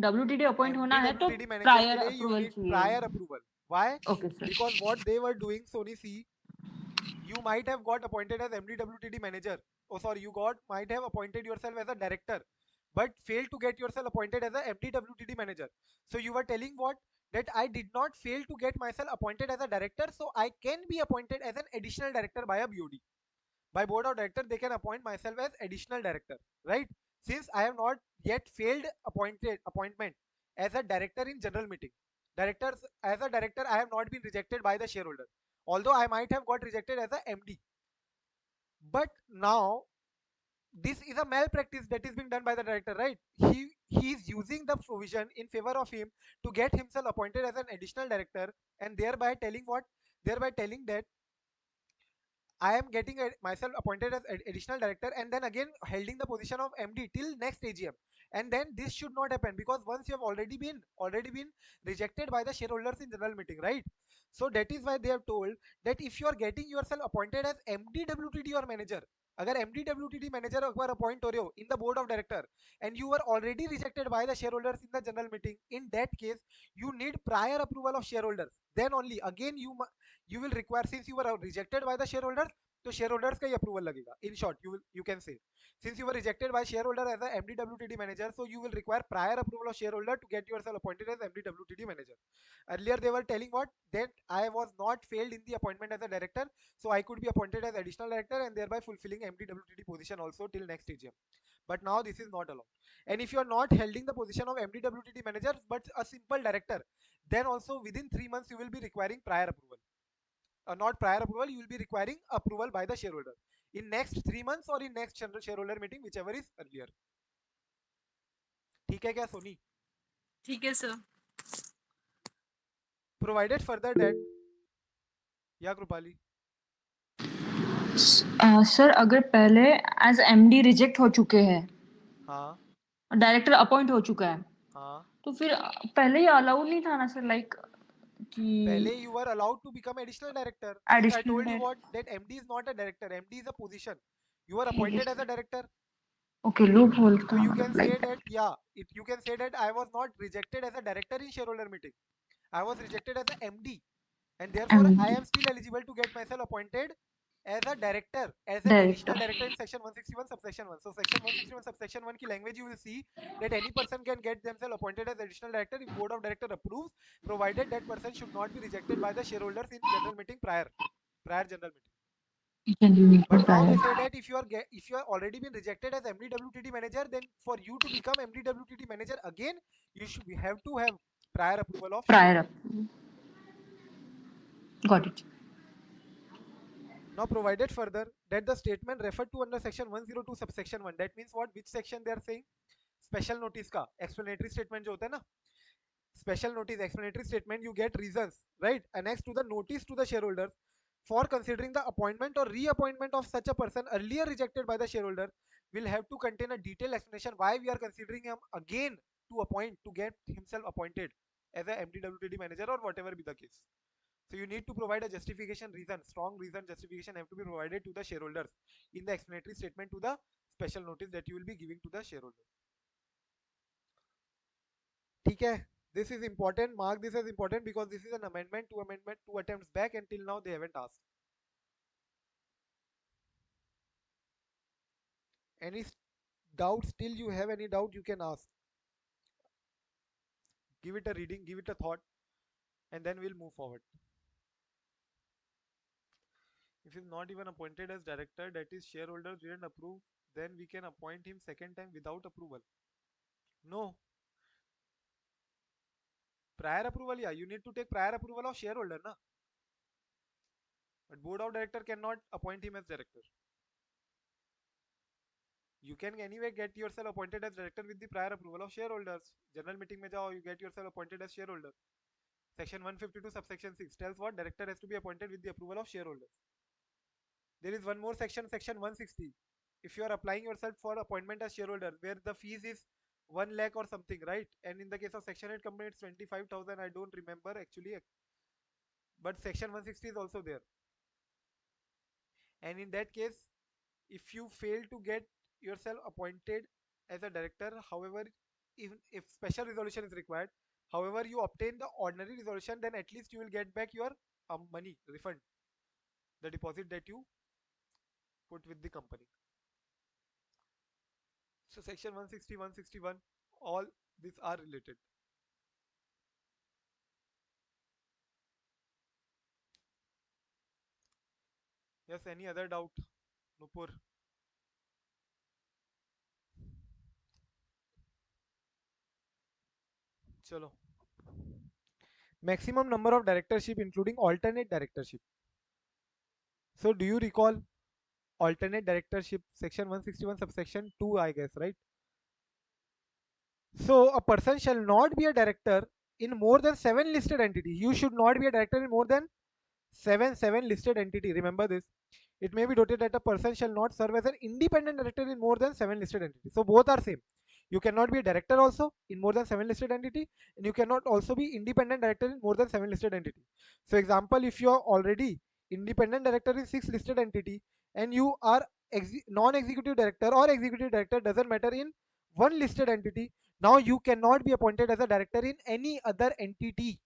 डब्ल्यूटीडी अपॉइंट होना MD है तो WTD manager प्रायर के लिए you अप्रूवल need चाहिए. prior approval. Why? Okay sir. Because what they were doing, Sony, see, you might have got appointed as MD WTD manager. Oh, sorry, you might have appointed yourself as a director, but failed to get yourself appointed as a MD WTD manager. So you were telling what? That I did not fail to get myself appointed as a director, so I can be appointed as an additional director by a BOD. By board of director they can appoint myself as additional director, right? Since I have not yet failed appointment as a director in general meeting, directors as a director I have not been rejected by the shareholder, although I might have got rejected as a MD. But now this is a malpractice that is being done by the director, right? He is using the provision in favor of him to get himself appointed as an additional director, and thereby telling what? Thereby telling that I am getting myself appointed as additional director and then again holding the position of MD till next AGM. And then this should not happen because once you have already been rejected by the shareholders in general meeting, right? So that is why they have told that if you are getting yourself appointed as MD WTD or manager, अगर MD WTD manager एक बार appoint हो रहे हो in the board of director and you were already rejected by the shareholders in the general meeting, in that case you need prior approval of shareholders. Then only again you will require, since you were rejected by the shareholders, तो shareholders का ही approval लगेगा. In short, you can say, since you were rejected by shareholder as a MDWTD manager, so you will require prior approval of shareholder to get yourself appointed as MDWTD manager. Earlier they were telling what? That I was not failed in the appointment as a director, so I could be appointed as additional director and thereby fulfilling MDWTD position also till next AGM. But now this is not allowed. And if you are not holding the position of MDWTD manager but a simple director, then also within 3 months you will be requiring prior approval. Not prior approval, you will be requiring approval by the shareholder in next 3 months or in next shareholder meeting, whichever is earlier. ठीक है क्या सोनी? ठीक है sir. Provided further that, या Kripali? Sir अगर पहले as MD reject हो चुके हैं, हाँ डायरेक्टर अपॉइंट हो चुका है, हाँ. तो फिर पहले ही अलाउड नहीं था ना सर, लाइक पहले कि you were allowed to become additional director. Since I told you additional. what, that MD is not a director, MD is a position. You are appointed as a director. Okay, loophole So था you can मतलब say like that. that, yeah, you can say that I was not rejected as a director in shareholder meeting. I was rejected as a MD, and therefore I MD am still eligible to get myself appointed as a director, as an director. additional director in section 161 subsection 1. So section 161 subsection 1 की language you will see that any person can get themselves appointed as additional director if board of director approves, provided that person should not be rejected by the shareholders in general meeting prior general meeting. General meeting But now they prior. say that if you are already been rejected as MDWTD manager, then for you to become MDWTD manager again, you have to have prior approval of Prior up. shareholders. Got it. Now provided further that the statement referred to under section 102 subsection 1. That means what? Which section they are saying? Special notice का explanatory statement जो होता है ना, special notice explanatory statement, you get reasons, right, annexed to the notice to the shareholders for considering the appointment or reappointment of such a person earlier rejected by the shareholder will have to contain a detailed explanation why we are considering him again to get himself appointed as a MDWTD manager or whatever be the case. So you need to provide a justification reason, strong reason justification have to be provided to the shareholders in the explanatory statement to the special notice that you will be giving to the shareholders. ठीक है, this is important, mark this as important because this is an amendment, two attempts back, and till now they haven't asked. Any doubt, still you have any doubt, you can ask. Give it a reading, give it a thought, and then we'll move forward. If he's not even appointed as director, that is shareholders didn't approve, then we can appoint him second time without approval. No, prior approval, yeah, you need to take prior approval of shareholder na, but board of director cannot appoint him as director. You can anyway get yourself appointed as director with the prior approval of shareholders. General meeting mein jao, you get yourself appointed as shareholder. Section 152 subsection 6 tells what? Director has to be appointed with the approval of shareholders. There is one more section, section 160. If you are applying yourself for appointment as shareholder, where the fees is 1 lakh or something, right? And in the case of section 8 company, it's 25,000. I don't remember actually, but section 160 is also there. And in that case, if you fail to get yourself appointed as a director, however, even if special resolution is required, however you obtain the ordinary resolution, then at least you will get back your money refund, the deposit that you put with the company. So section 160, 161, all these are related. Yes, any other doubt, Nupur? Chalo. Maximum number of directorship including alternate directorship. So do you recall alternate directorship, section 161 subsection 2, I guess, right? So a person shall not be a director in more than 7 listed entities. You should not be a director in more than seven listed entity. Remember this. It may be noted that a person shall not serve as an independent director in more than 7 listed entities. So both are same. You cannot be a director also in more than 7 listed entity, and you cannot also be independent director in more than 7 listed entity. So example, if you are already independent director in 6 listed entity and you are non-executive director or executive director, doesn't matter, in one listed entity, now you cannot be appointed as a director in any other entity,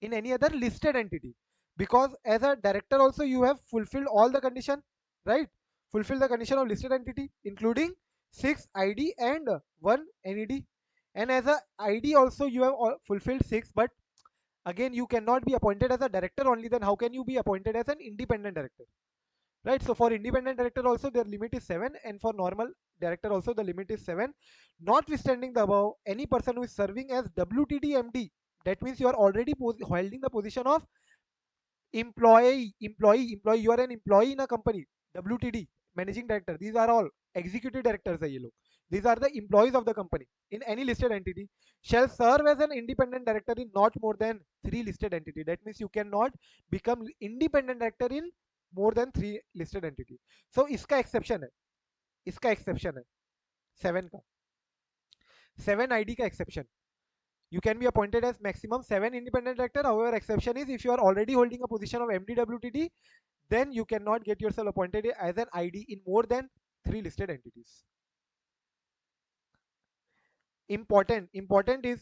in any other listed entity, because as a director also you have fulfilled all the condition, right? Fulfill the condition of listed entity including 6 id and 1 ned, and as a id also you have fulfilled 6, but again you cannot be appointed as a director only, then how can you be appointed as an independent director, right? So for independent director also their limit is 7, and for normal director also the limit is 7. Notwithstanding the above, any person who is serving as WTD MD, that means you are already holding the position of employee, you are an employee in a company. WTD, managing director, these are all executive directors hai ye log. These are the employees of the company in any listed entity, shall serve as an independent director in not more than 3 listed entity. That means you cannot become independent director in more than 3 listed entity. So इसका exception है, इसका exception है 7 का, 7 ID का exception. You can be appointed as maximum 7 independent director. However, exception is if you are already holding a position of MDWTD, then you cannot get yourself appointed as an ID in more than 3 listed entities. Important is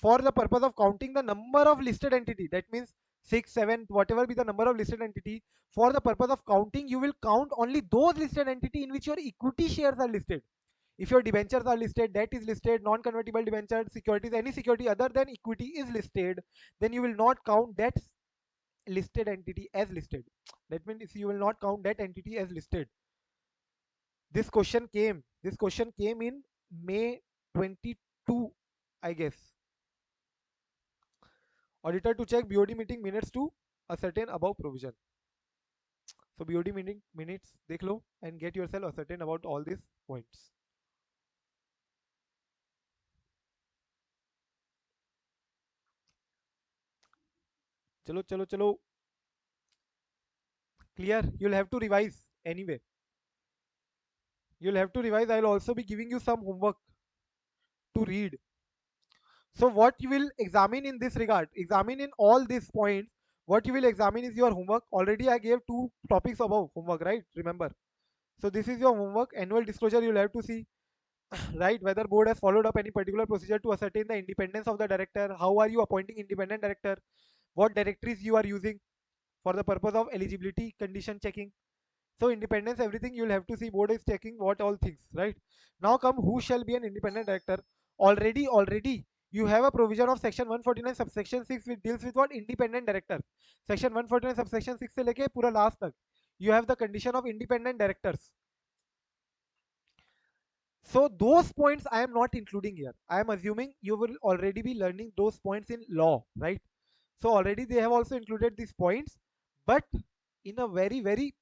for the purpose of counting the number of listed entity. That means 6, 7, whatever be the number of listed entity. For the purpose of counting, you will count only those listed entity in which your equity shares are listed. If your debentures are listed, debt is listed, non-convertible debentures, securities, any security other than equity is listed, then you will not count that listed entity as listed. That means you will not count that entity as listed. This question came in May 22, I guess. Auditor to check BOD meeting minutes to ascertain above provision. So BOD meeting minutes देख लो and get yourself ascertain about all these points. चलो चलो चलो. Clear? You'll have to revise anyway. You'll have to revise. I'll also be giving you some homework to read. So what you will examine in this regard, examine in all these points, what you will examine is your homework. Already I gave 2 topics above homework, right? Remember. So this is your homework. Annual disclosure you'll have to see, right? Whether board has followed up any particular procedure to ascertain the independence of the director. How are you appointing independent director? What directories you are using for the purpose of eligibility condition checking. So independence, everything you'll have to see. Board is checking what all things, right? Now come who shall be an independent director. Already you have a provision of section 149 subsection 6 which deals with what? Independent director. Section 149 subsection 6 से लेके पूरा last तक you have the condition of independent directors. So those points I am not including here. I am assuming you will already be learning those points in law, right? So already they have also included these points, but in a very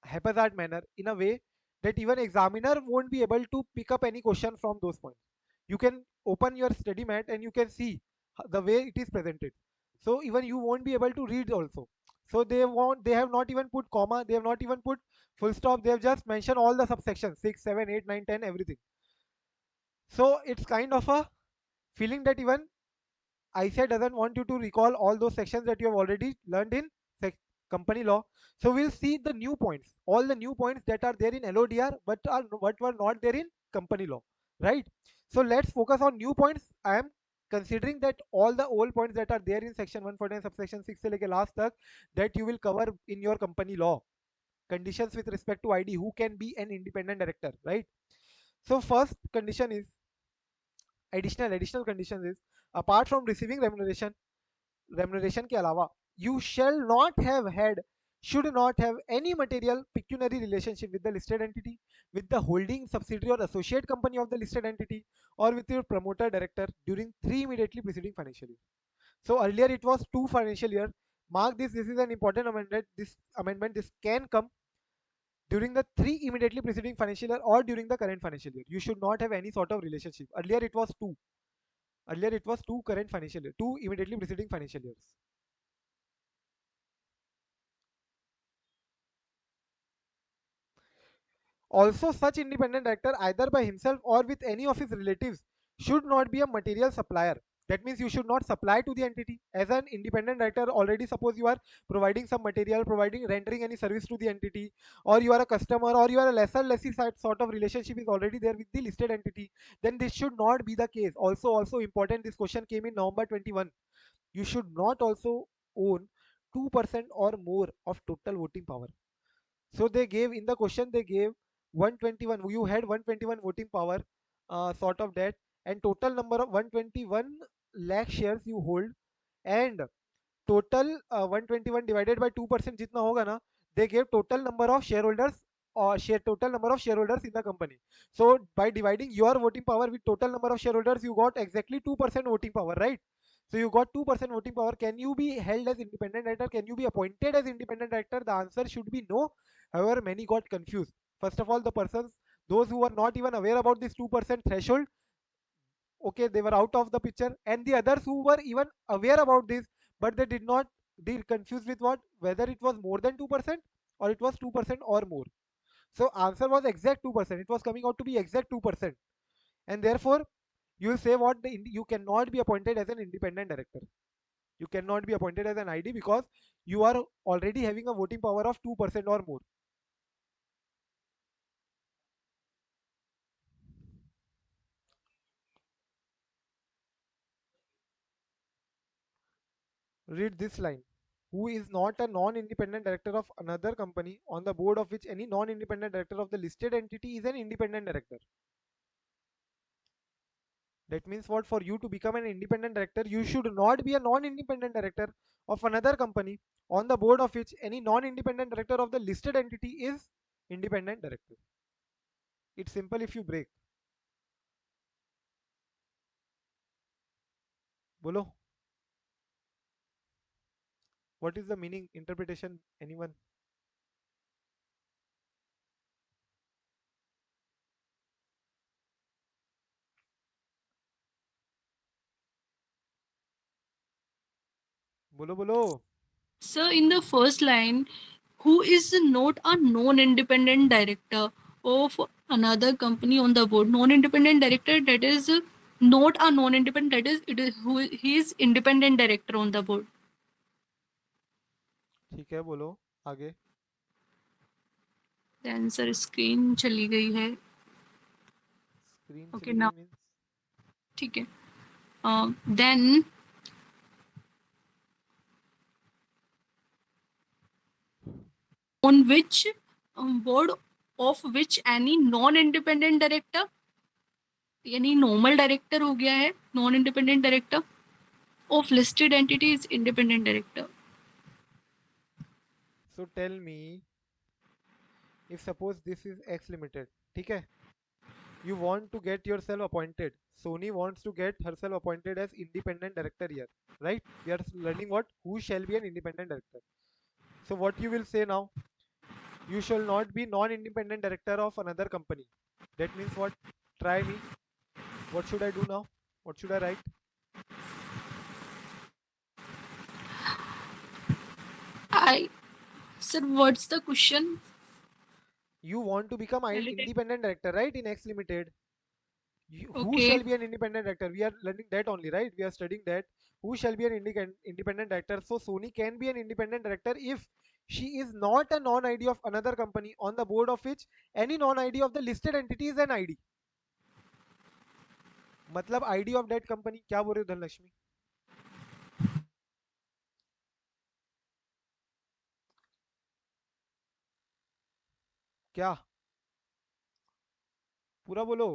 haphazard manner, in a way that even examiner won't be able to pick up any question from those points. You can open your study mat and you can see the way it is presented. So even you won't be able to read also. So they have not even put comma, they have not even put full stop, they have just mentioned all the subsections 6, 7, 8, 9, 10, everything. So it's kind of a feeling that even ICAI doesn't want you to recall all those sections that you have already learned in company law. So we'll see the new points, all the new points that are there in LODR, but what were not there in company law, right? So let's focus on new points. I am considering that all the old points that are there in section 149 subsection 6 से लेके last तक that you will cover in your company law. Conditions with respect to ID, who can be an independent director, right? So first condition is additional conditions is apart from receiving remuneration के अलावा you shall not have had, should not have any material pecuniary relationship with the listed entity, with the holding subsidiary or associate company of the listed entity, or with your promoter director during 3 immediately preceding financial year. So earlier it was 2 financial year. Mark this is an important amendment this can come during the 3 immediately preceding financial year or during the current financial year. You should not have any sort of relationship. Earlier it was 2. Earlier it was 2 current financial year, 2 immediately preceding financial years. Also, such independent director, either by himself or with any of his relatives, should not be a material supplier. That means you should not supply to the entity. As an independent director, already suppose you are providing some material, rendering any service to the entity, or you are a customer, or you are a lessee sort of relationship is already there with the listed entity. Then this should not be the case. Also important. This question came in November 21. You should not also own 2% or more of total voting power. So they gave in the question, they gave 121. You had 121 voting power, sort of that, and total number of 121 lakh shares you hold, and total 121 divided by 2% जितना होगा ना, they gave total number of shareholders or total number of shareholders in the company. So by dividing your voting power with total number of shareholders, you got exactly 2% voting power, right? So you got 2% voting power. Can you be held as independent director? Can you be appointed as independent director? The answer should be no. However, many got confused. First of all, the persons, those who were not even aware about this 2% threshold, okay, they were out of the picture, and the others who were even aware about this, but they did not, they confused with what, whether it was more than 2% or it was 2% or more. So answer was exact 2%. It was coming out to be exact 2%, and therefore you will say what, you cannot be appointed as an independent director. You cannot be appointed as an ID because you are already having a voting power of 2% or more. Read this line. Who is not a non-independent director of another company on the board of which any non-independent director of the listed entity is an independent director. That means what? For you to become an independent director, you should not be a non-independent director of another company on the board of which any non-independent director of the listed entity is independent director. It's simple if you break. Bolo. What is the meaning, interpretation? Anyone? Bolo, bolo. So in the first line, who is not a non-independent director of another company on the board? Non-independent director, that is not a non-independent, that is it is who he is independent director on the board. ठीक है, बोलो आगे. The answer screen चली गई है. Screen Okay, चली now गई means ठीक है. Then on which board of which any non-independent director, यानी normal director हो गया है, non-independent director of listed entity is independent director. so tell me, if suppose this is X Limited, ठीक है, you want to get yourself appointed. Sony wants to get herself appointed as independent director here, right? We are learning what? Who shall be an independent director. So what you will say now? You shall not be non-independent director of another company. That means what? Try me. What should I do now? What should I write? I said, what's the question? You want to become independent director, right? In X Limited. Who Okay. shall be an independent director? We are learning that only, right? We are studying that. Who shall be an independent director? So Sony can be an independent director if she is not a non-ID of another company on the board of which any non-ID of the listed entity is an ID. मतलब ID of that company. क्या बोल रहे हो धनलक्ष्मी? क्या? पूरा बोलो.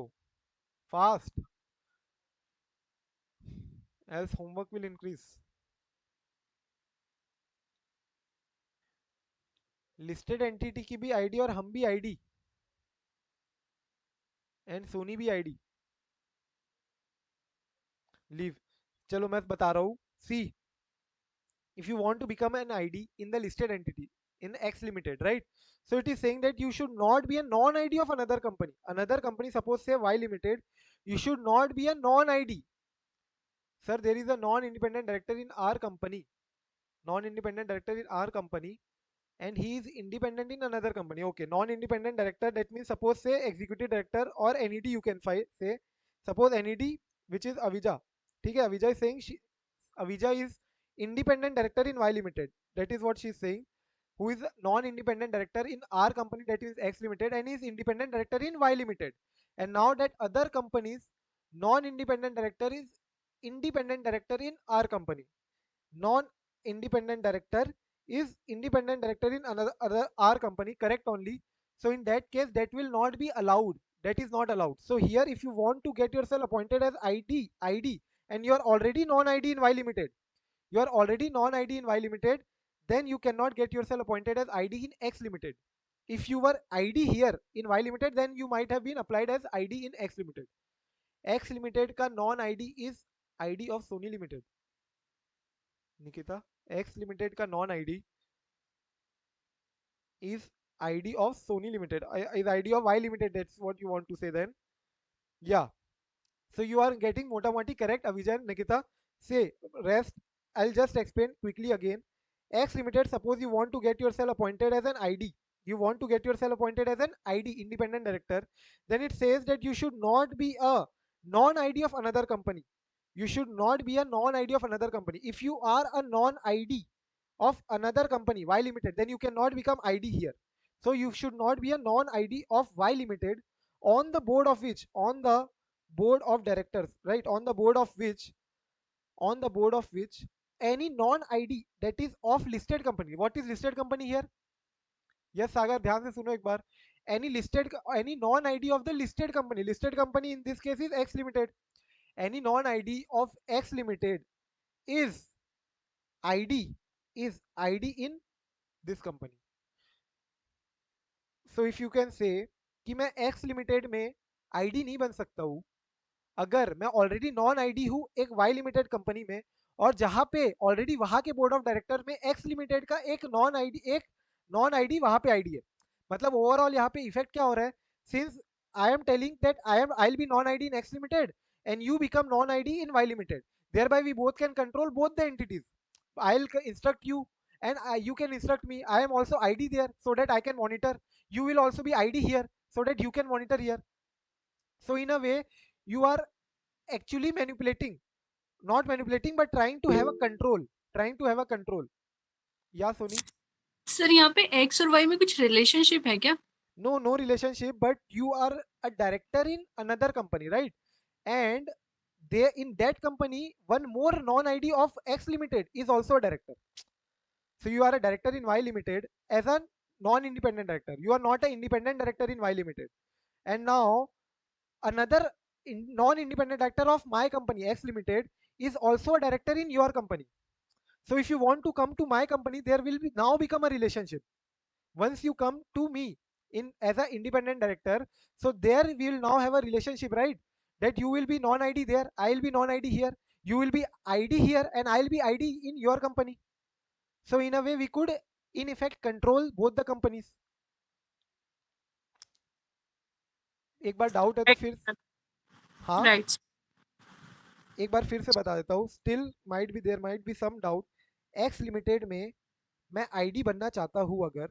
Fast. Else homework will increase. Listed entity की भी आईडी और हम भी आईडी एंड सोनी भी आईडी. लीव. चलो मैं बता रहा हूँ. सी, if you want to become an ID in the listed entity in X Limited, right? So it is saying that you should not be a non-ID of another company. Another company, suppose say Y Limited, you should not be a non-ID. Sir, there is a non-independent director in our company. Non-independent director in our company, and he is independent in another company. Okay, non-independent director, that means suppose say executive director or NED you can say. Suppose NED, which is Avija. ठीक है, Avija is saying Avija is independent director in Y Limited. That is what she is saying. Who is non-independent director in our company, that is X Limited, and is independent director in Y Limited. And now that other company's non-independent director is independent director in our company. Non-independent director is independent director in another other our company, correct only. So in that case, that will not be allowed. That is not allowed. So here, if you want to get yourself appointed as ID, and you are already non-ID in Y Limited, you are already non-ID in Y Limited, then you cannot get yourself appointed as ID in X Limited. If you were ID here in Y Limited, then you might have been applied as ID in X Limited. X Limited का non-ID is ID of Sony Limited. Nikita, X Limited का non-ID is ID of Sony Limited. Is ID of Y Limited. That's what you want to say then. Yeah. So you are getting motamoti correct, Avijan, Nikita. Say rest. I'll just explain quickly again. X Limited, suppose you want to get yourself appointed as an ID. You want to get yourself appointed as an ID, independent director. Then it says that you should not be a non-ID of another company. You should not be a non-ID of another company. If you are a non-ID of another company, Y Limited, then you cannot become ID here. So you should not be a non-ID of Y Limited on the board of which, on the board of directors, right? On the board of which any non-ID that is of listed company. What is listed company here? Yes, Sagar, ध्यान से सुनो एक बार. Any non-ID of the listed company. Listed company in this case is X Limited. Any non-ID of X Limited is ID in this company. So if you can say कि मैं X Limited में ID नहीं बन सकता हूँ अगर मैं already non ID हूँ एक वाई लिमिटेड कंपनी में, और जहां पे ऑलरेडी वहां के बोर्ड ऑफ डायरेक्टर में एक्स लिमिटेड का एक नॉन आईडी वहां पे आईडी है. मतलब ओवरऑल यहाँ पे इफेक्ट क्या हो रहा है? Since I am telling that I will be non ID in X limited and you become non ID in Y limited, thereby we both can control both the entities. I will instruct you and you can instruct me. I am also id there so that I can monitor. You will also be id here so that you can monitor here. So in a way you are actually manipulating, not manipulating but trying to have a control. Yeah, Sony. Sir यहाँ पे x और Y में कुछ relationship है क्या? No relationship, but you are a director in another company, right? And they in that company one more non id of X Limited is also a director. So you are a director in Y Limited as a non independent director. You are not an independent director in Y Limited. And now another non independent director of my company X Limited is also a director in your company. So if you want to come to my company, there will be now become a relationship. Once you come to me in as an independent director, so there we will now have a relationship, right? That you will be non-ID there, I will be non-ID here, you will be ID here, and I will be ID in your company. So in a way, we could in effect control both the companies. एक बार doubt है तो फिर हाँ right. एक बार फिर से बता देता हूँ. Still might be some doubt. X limited में मैं आईडी बनना चाहता हूँ अगर,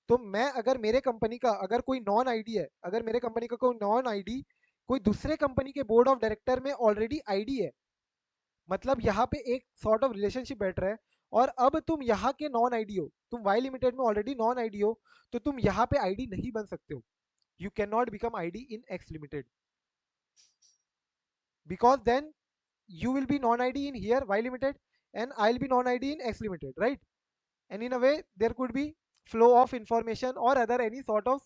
तो मैं अगर मेरे कंपनी का अगर कोई नॉन आईडी है, अगर मेरे कंपनी का कोई नॉन आईडी कोई दूसरे कंपनी के बोर्ड ऑफ डायरेक्टर में ऑलरेडी आईडी है, मतलब यहाँ पे एक सॉर्ट ऑफ रिलेशनशिप बैठ रहा है. और अब तुम यहाँ के नॉन आईडी हो, तुम वाई लिमिटेड में ऑलरेडी नॉन आईडी हो, तो तुम यहाँ पे आईडी नहीं बन सकते हो. You can not become ID in X limited because then you will be non-ID in here Y Limited and I'll be non-ID in X Limited, right? And in a way there could be flow of information or other any sort of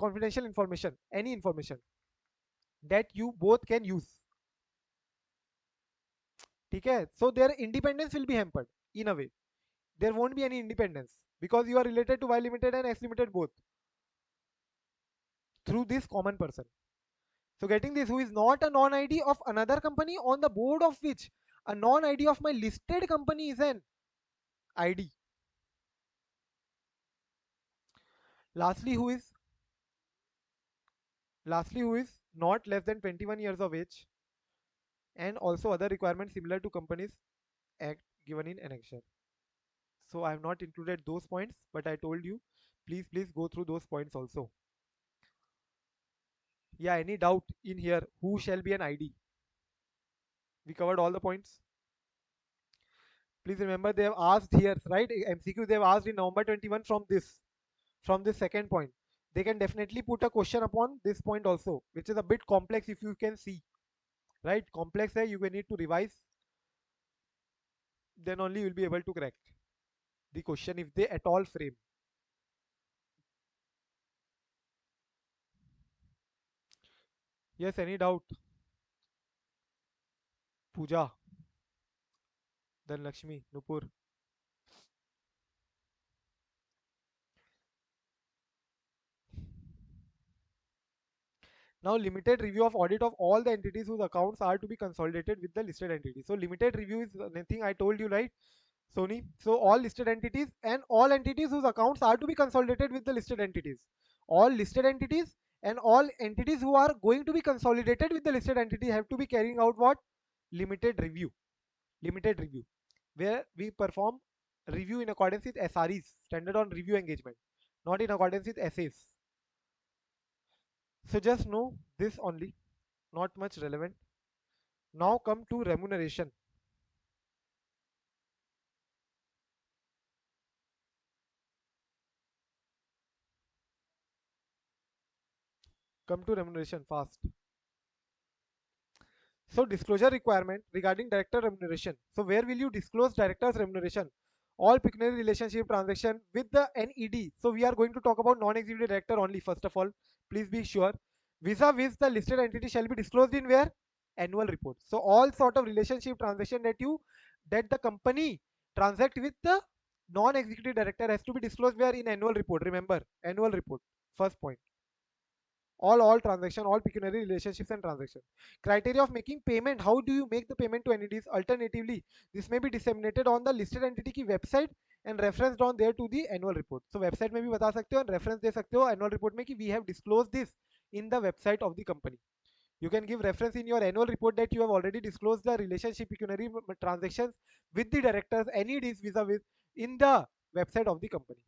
confidential information, any information that you both can use. ठीक है? So their independence will be hampered in a way. There won't be any independence because you are related to Y Limited and X Limited both through this common person. So getting this, who is not a non-ID of another company on the board of which a non-ID of my listed company is an ID. Lastly, who is not less than 21 years of age and also other requirements similar to companies act given in annexure. So I have not included those points, but I told you please go through those points also. Yeah, any doubt in here? Who shall be an ID? We covered all the points. Please remember they have asked here, right? MCQ they have asked in November 21 from this second point. They can definitely put a question upon this point also, which is a bit complex if you can see, right? Complex है, you will need to revise, then only you will be able to correct the question if they at all frame. Yes, any doubt? Pooja, then Lakshmi, Nupur. Now limited review of audit of all the entities whose accounts are to be consolidated with the listed entity. So limited review is nothing I told you, right, Sony? So all listed entities and all entities whose accounts are to be consolidated with the listed entities. All listed entities and all entities who are going to be consolidated with the listed entity have to be carrying out what? Limited review. Limited review. Where we perform review in accordance with SREs, standard on review engagement, not in accordance with SAs. So just know this only, not much relevant. Now come to remuneration. Come to remuneration fast. So disclosure requirement regarding director remuneration. So where will you disclose director's remuneration? All pecuniary relationship transaction with the NED. So we are going to talk about non-executive director only. First of all, please be sure. Vis-a-vis the listed entity shall be disclosed in where? Annual report. So all sort of relationship transaction that the company transact with the non-executive director has to be disclosed where? In annual report. Remember, annual report. First point. All transaction, all pecuniary relationships and transaction. Criteria of making payment. How do you make the payment to entities? Alternatively, this may be disseminated on the listed entity की website and referenced on there to the annual report. So website में भी बता सकते हो और reference दे सकते हो annual report में कि we have disclosed this in the website of the company. You can give reference in your annual report that you have already disclosed the relationship pecuniary transactions with the directors, any vis-a-vis in the website of the company.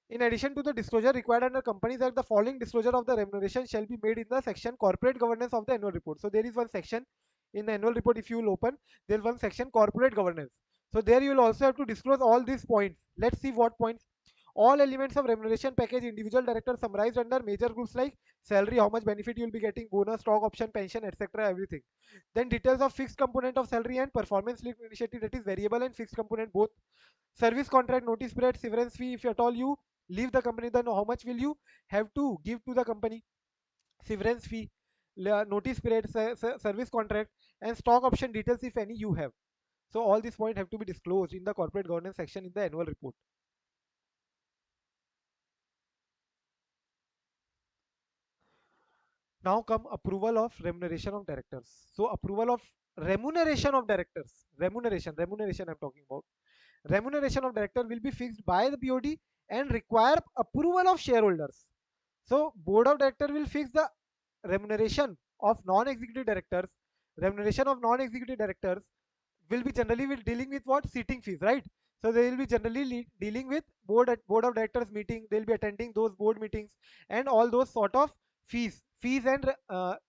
In addition to the disclosure required under Companies Act, the following disclosure of the remuneration shall be made in the section corporate governance of the annual report. So there is one section in the annual report, if you will open, there is one section corporate governance. So there you will also have to disclose all these points. Let's see what points. All elements of remuneration package individual director summarized under major groups like salary, how much benefit you will be getting, bonus, stock option, pension, etc. Everything. Then details of fixed component of salary and performance linked initiative, that is variable and fixed component both. Service contract, notice period, severance fee, if at all you leave the company, then how much will you have to give to the company? Severance fee, notice period, service contract, and stock option details if any you have. So all these points have to be disclosed in the corporate governance section in the annual report. Now come approval of remuneration of directors. So approval of remuneration of directors. Remuneration I'm talking about. Remuneration of director will be fixed by the BOD and require approval of shareholders. So board of director will fix the remuneration of non-executive directors. Remuneration of non-executive directors will be generally dealing with what? Sitting fees, right? So they will be generally dealing with board of directors meeting. They'll be attending those board meetings and all those sort of fees and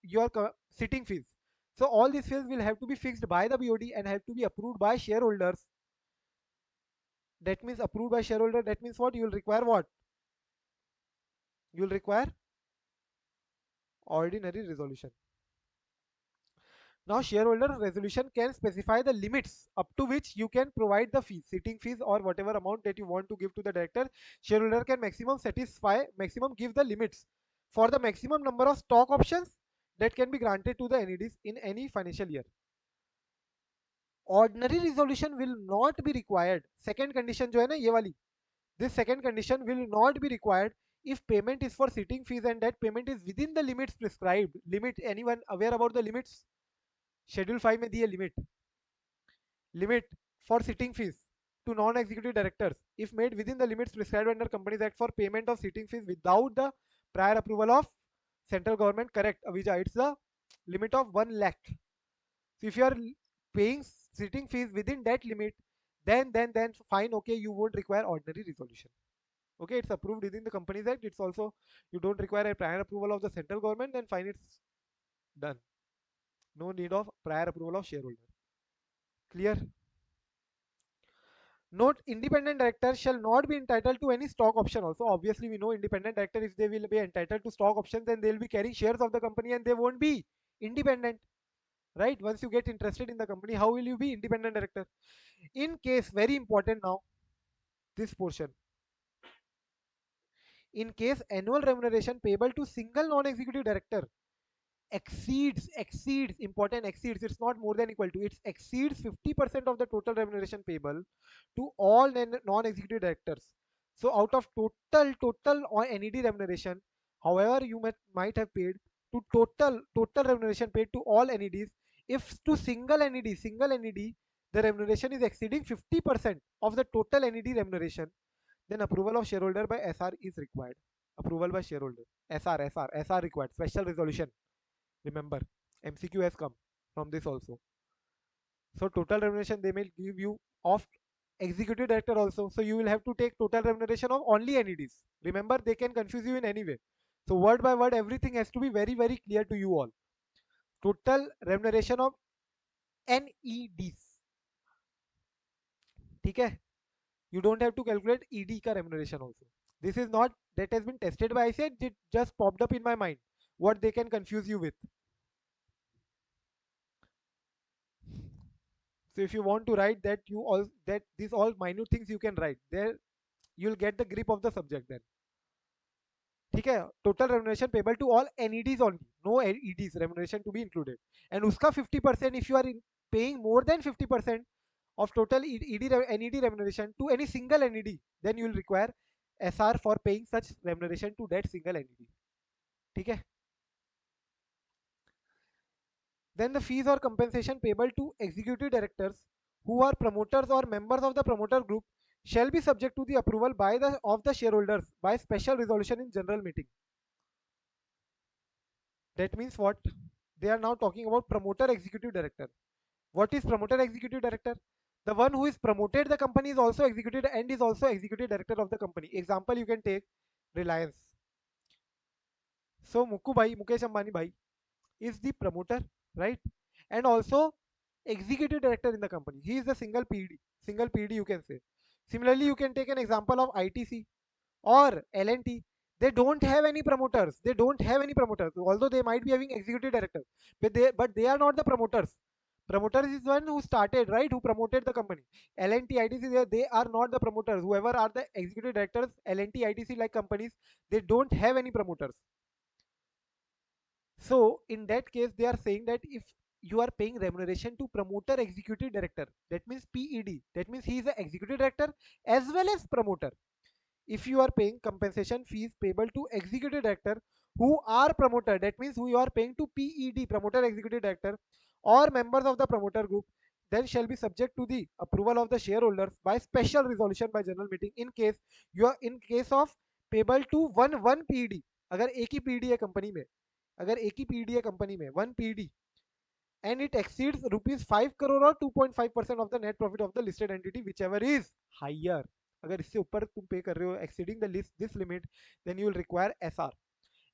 your sitting fees. So all these fees will have to be fixed by the BOD and have to be approved by shareholders. That means approved by shareholder. That means what? You will require what? You will require ordinary resolution. Now shareholder resolution can specify the limits up to which you can provide the fees, sitting fees or whatever amount that you want to give to the director. Shareholder can maximum give the limits for the maximum number of stock options that can be granted to the NEDs in any financial year. Ordinary resolution will not be required. Second condition जो है ना ये वाली, this second condition will not be required if payment is for sitting fees and that payment is within the limits prescribed. Limit, anyone aware about the limits? Schedule 5 में दिए limit for sitting fees to non-executive directors if made within the limits prescribed under Companies Act for payment of sitting fees without the prior approval of central government. Correct, Avija, it's the limit of 1 lakh. So if you are paying sitting fees within that limit, then fine, okay, you won't require ordinary resolution. Okay, it's approved within the Companies Act. It's also, you don't require a prior approval of the central government, then fine, it's done. No need of prior approval of shareholder. Clear? Note, independent director shall not be entitled to any stock option also. Obviously, we know independent director, if they will be entitled to stock options, then they will be carrying shares of the company and they won't be independent. Right? Once you get interested in the company, how will you be independent director? In case, very important now, this portion. In case annual remuneration payable to single non-executive director exceeds important, exceeds, it's not more than equal to, it exceeds 50% of the total remuneration payable to all non-executive directors. So out of total or NED remuneration, however you might have paid to total remuneration paid to all NEDs, if to single NED the remuneration is exceeding 50% of the total NED remuneration, then approval of shareholder by SR is required. Approval by shareholder. SR required. Special resolution. Remember, MCQ has come from this also. So total remuneration they may give you of executive director also. So you will have to take total remuneration of only NEDs. Remember, they can confuse you in any way. So word by word, everything has to be very, very clear to you all. Total remuneration of NEDs. Okay? You don't have to calculate ED ka remuneration also. This is not, that has been tested by ICAI, it just popped up in my mind what they can confuse you with. So if you want to write that, you all that these all minute things you can write there, you'll get the grip of the subject then. ठीक है, total remuneration payable to all NEDs only, no EDs remuneration to be included, and उसका 50% if you are paying more than 50% of total NED remuneration to any single NED, then you will require SR for paying such remuneration to that single NED. ठीक है. Then the fees or compensation payable to executive directors who are promoters or members of the promoter group shall be subject to the approval by the shareholders by special resolution in general meeting. That means what? They are now talking about promoter executive director. What is promoter executive director? The one who is promoted the company is also executive and is also executive director of the company. Example you can take Reliance. So Mukesh Ambani bhai is the promoter, right? And also executive director in the company. He is the single PD. Single PD you can say. Similarly, you can take an example of ITC or L&T. They don't have any promoters. They don't have any promoters. Although they might be having executive directors, but they are not the promoters. Promoters is one who started, right? Who promoted the company. L&T, ITC, they are not the promoters. Whoever are the executive directors, L&T, ITC like companies, they don't have any promoters. So in that case, they are saying that if you are paying remuneration to promoter executive director, that means PED. That means he is the executive director as well as promoter. If you are paying compensation fees payable to executive director who are promoter, that means who you are paying to PED, promoter executive director, or members of the promoter group, then shall be subject to the approval of the shareholders by special resolution by general meeting in case you are in case of payable to one PED. अगर एक ही PD है company में, अगर एक ही PD है company में one PD and it exceeds rupees 5 crore or 2.5% of the net profit of the listed entity whichever is higher. अगर इससे ऊपर तुम पे कर रहे हो exceeding the list this limit, then you will require SR.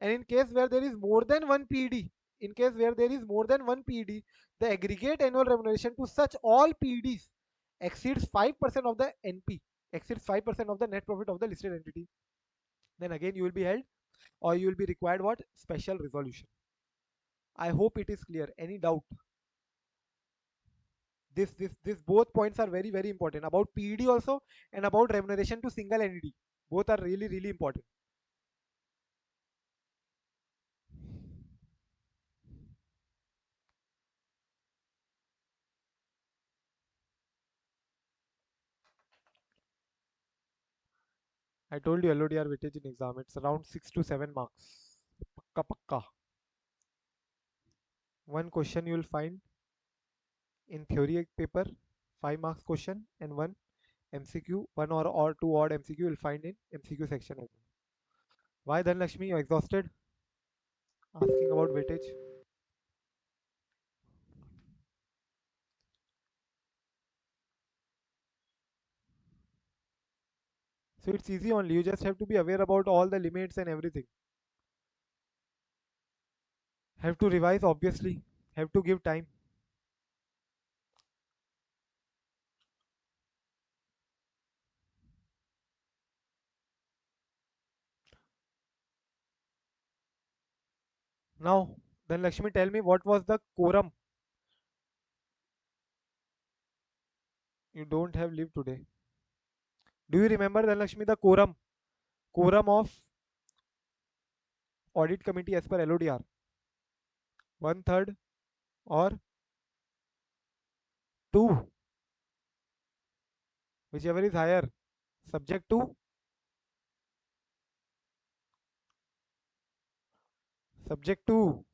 And in case where there is more than one PD, in case where there is more than one PD, the aggregate annual remuneration to such all PDs exceeds 5% of the NP, exceeds 5% of the net profit of the listed entity, then again you will be held or you will be required what? Special resolution. I hope it is clear. Any doubt? This both points are very important about PED also and about remuneration to single entity. Both are really important. I told you LODR weightage in exam, it's around 6 to 7 marks. Pakka pakka. One question you will find in theory paper, 5 marks question, and one MCQ, one or two odd MCQ you will find in MCQ section as well. Why then Lakshmi, you exhausted? Asking about weightage. So it's easy only. You just have to be aware about all the limits and everything. Have to revise obviously. Have to give time. Now, then Lakshmi, tell me what was the quorum? You don't have leave today. Do you remember then Lakshmi the quorum? Quorum of audit committee as per LODR? One third or two, whichever is higher. Subject to subject to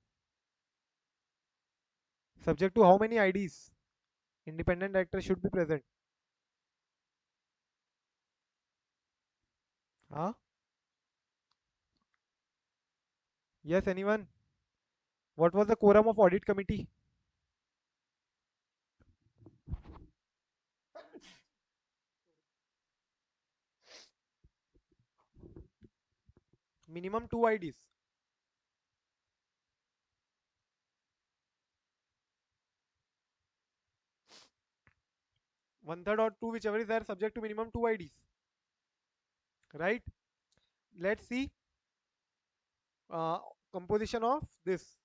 subject to how many IDs? Independent director should be present. Huh? Yes, anyone? What was the quorum of audit committee? Minimum two IDs. One third or two, whichever is there, subject to minimum two IDs. Right? Let's see uh, composition of this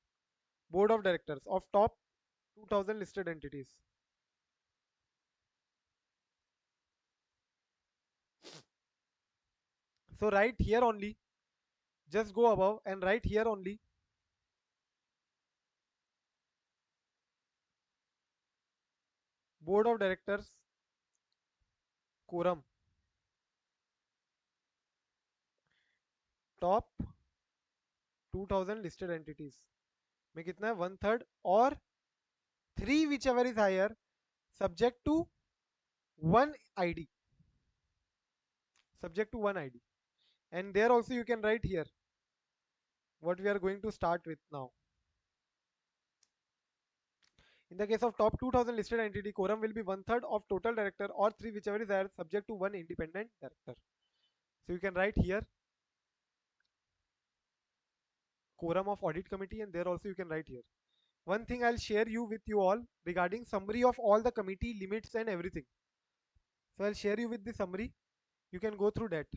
board of directors of top 2000 listed entities. So write here only. Just go above and write here only. Board of Directors quorum. Top 2000 listed entities में कितना है 1/3 और 3 whichever is higher subject to one ID. Subject to one ID. And there also you can write here what we are going to start with now. In the case of top 2000 listed entity, quorum will be 1/3 of total director or 3 whichever is higher subject to one independent director. So you can write here quorum of audit committee and there also you can write here. One thing I'll share you with you all regarding summary of all the committee limits and everything. So I'll share you with the summary. You can go through that.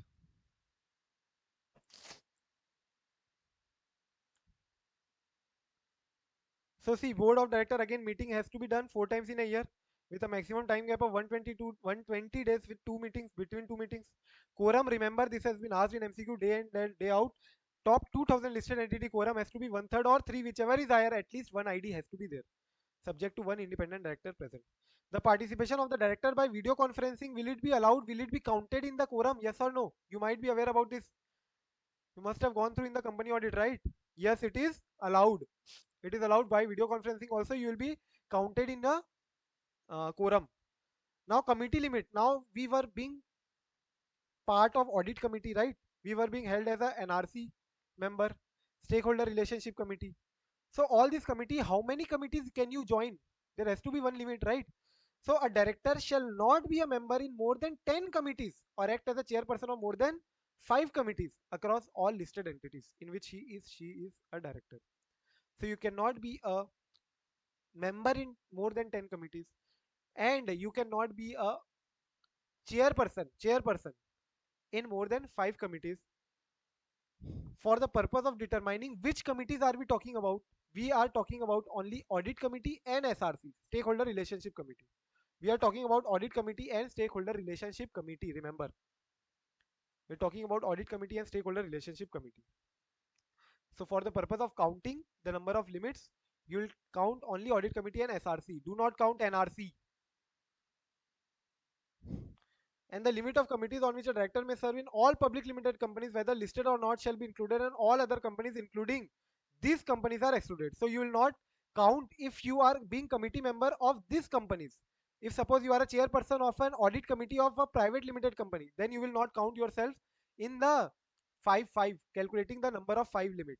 So see, board of director again meeting has to be done 4 times in a year with a maximum time gap of 120 days with 2 meetings between 2 meetings. Quorum, remember this has been asked in MCQ day in day out. Top 2000 listed entity quorum has to be 1/3 or 3 whichever is higher. At least one ID has to be there, subject to one independent director present. The participation of the director by video conferencing, will it be allowed? Will it be counted in the quorum? Yes or no? You might be aware about this. You must have gone through in the company audit, right? Yes, it is allowed. It is allowed by video conferencing. Also, you will be counted in the quorum. Now, committee limit. Now, we were being part of audit committee, right? We were being held as a NRC member, stakeholder relationship committee. So, all these committee, how many committees can you join? There has to be one limit, right? So, a director shall not be a member in more than 10 committees or act as a chairperson of more than 5 committees across all listed entities in which she is a director. So, you cannot be a member in more than 10 committees and you cannot be a chairperson in more than 5 committees. For the purpose of determining which committees are we talking about, we are talking about only audit committee and SRC, stakeholder relationship committee. We are talking about audit committee and stakeholder relationship committee. Remember, we're talking about audit committee and stakeholder relationship committee. So for the purpose of counting the number of limits, you'll count only audit committee and SRC. Do not count NRC. And the limit of committees on which a director may serve in all public limited companies, whether listed or not, shall be included, and all other companies, including these companies, are excluded. So you will not count if you are being committee member of these companies. If suppose you are a chairperson of an audit committee of a private limited company, then you will not count yourself in the 5 calculating the number of 5 limit.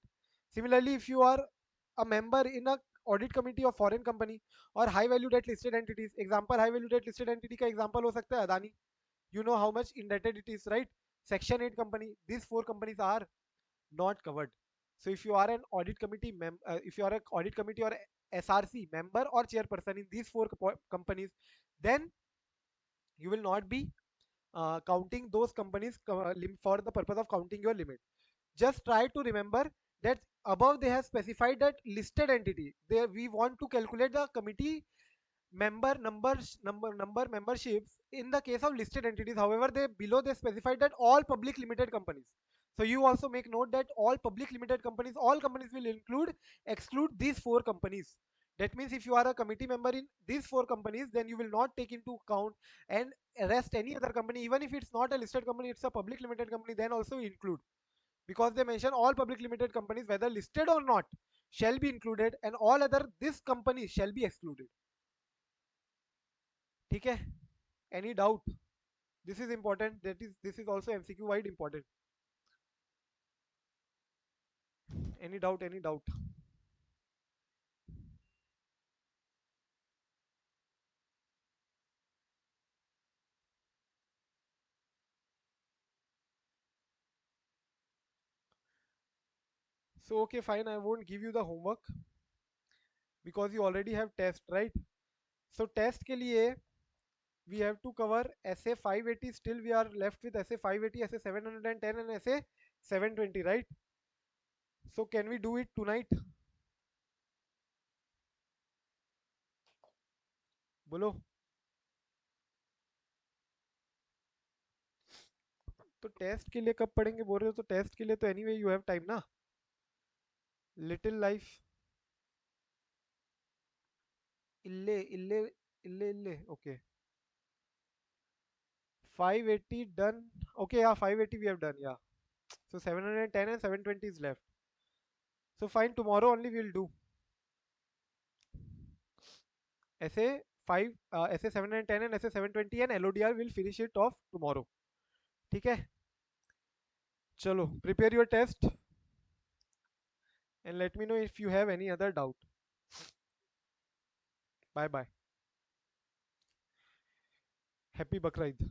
Similarly, if you are a member in a audit committee of foreign company or high value debt listed entities, example high value debt listed entity का example हो सकता है Adani. You know how much indebted it is, right? Section 8 company, these 4 companies are not covered. So if you are an audit committee if you are an audit committee or SRC member or chairperson in these 4 companies, then you will not be counting those companies for the purpose of counting your limit. Just try to remember that above they have specified that listed entity, they we want to calculate the committee number memberships in the case of listed entities. However, they below they specified that all public limited companies. So you also make note that all public limited companies, all companies will exclude these 4 companies. That means if you are a committee member in these 4 companies, then you will not take into account and rest any other company, even if it's not a listed company, it's a public limited company, then also include, because they mention all public limited companies whether listed or not shall be included and all other this companies shall be excluded. ठीक है? Any doubt? This is important. This is also MCQ wide important. Any doubt? Any doubt? So okay, fine. I won't give you the homework because you already have test, right? So test के लिए we have to cover SA 580. Still we are left with SA 580, SA 710 and SA 720, right? So can we do it tonight? बोलो. तो test के लिए कब पढ़ेंगे बोल रहे हो? तो टेस्ट के लिए तो एनीवे यू हैव टाइम ना. Little life. इल्ले इल्ले इल्ले इल्ले. Okay. 580 done. Okay, yeah, 580 we have done. Yeah. So 710 and 720 is left. So fine, tomorrow only we'll do. ऐसे 5 ऐसे 710 and ऐसे 720 and LODR will finish it off tomorrow. ठीक है. चलो, prepare your test and let me know if you have any other doubt. Bye bye. Happy Bakra Eid.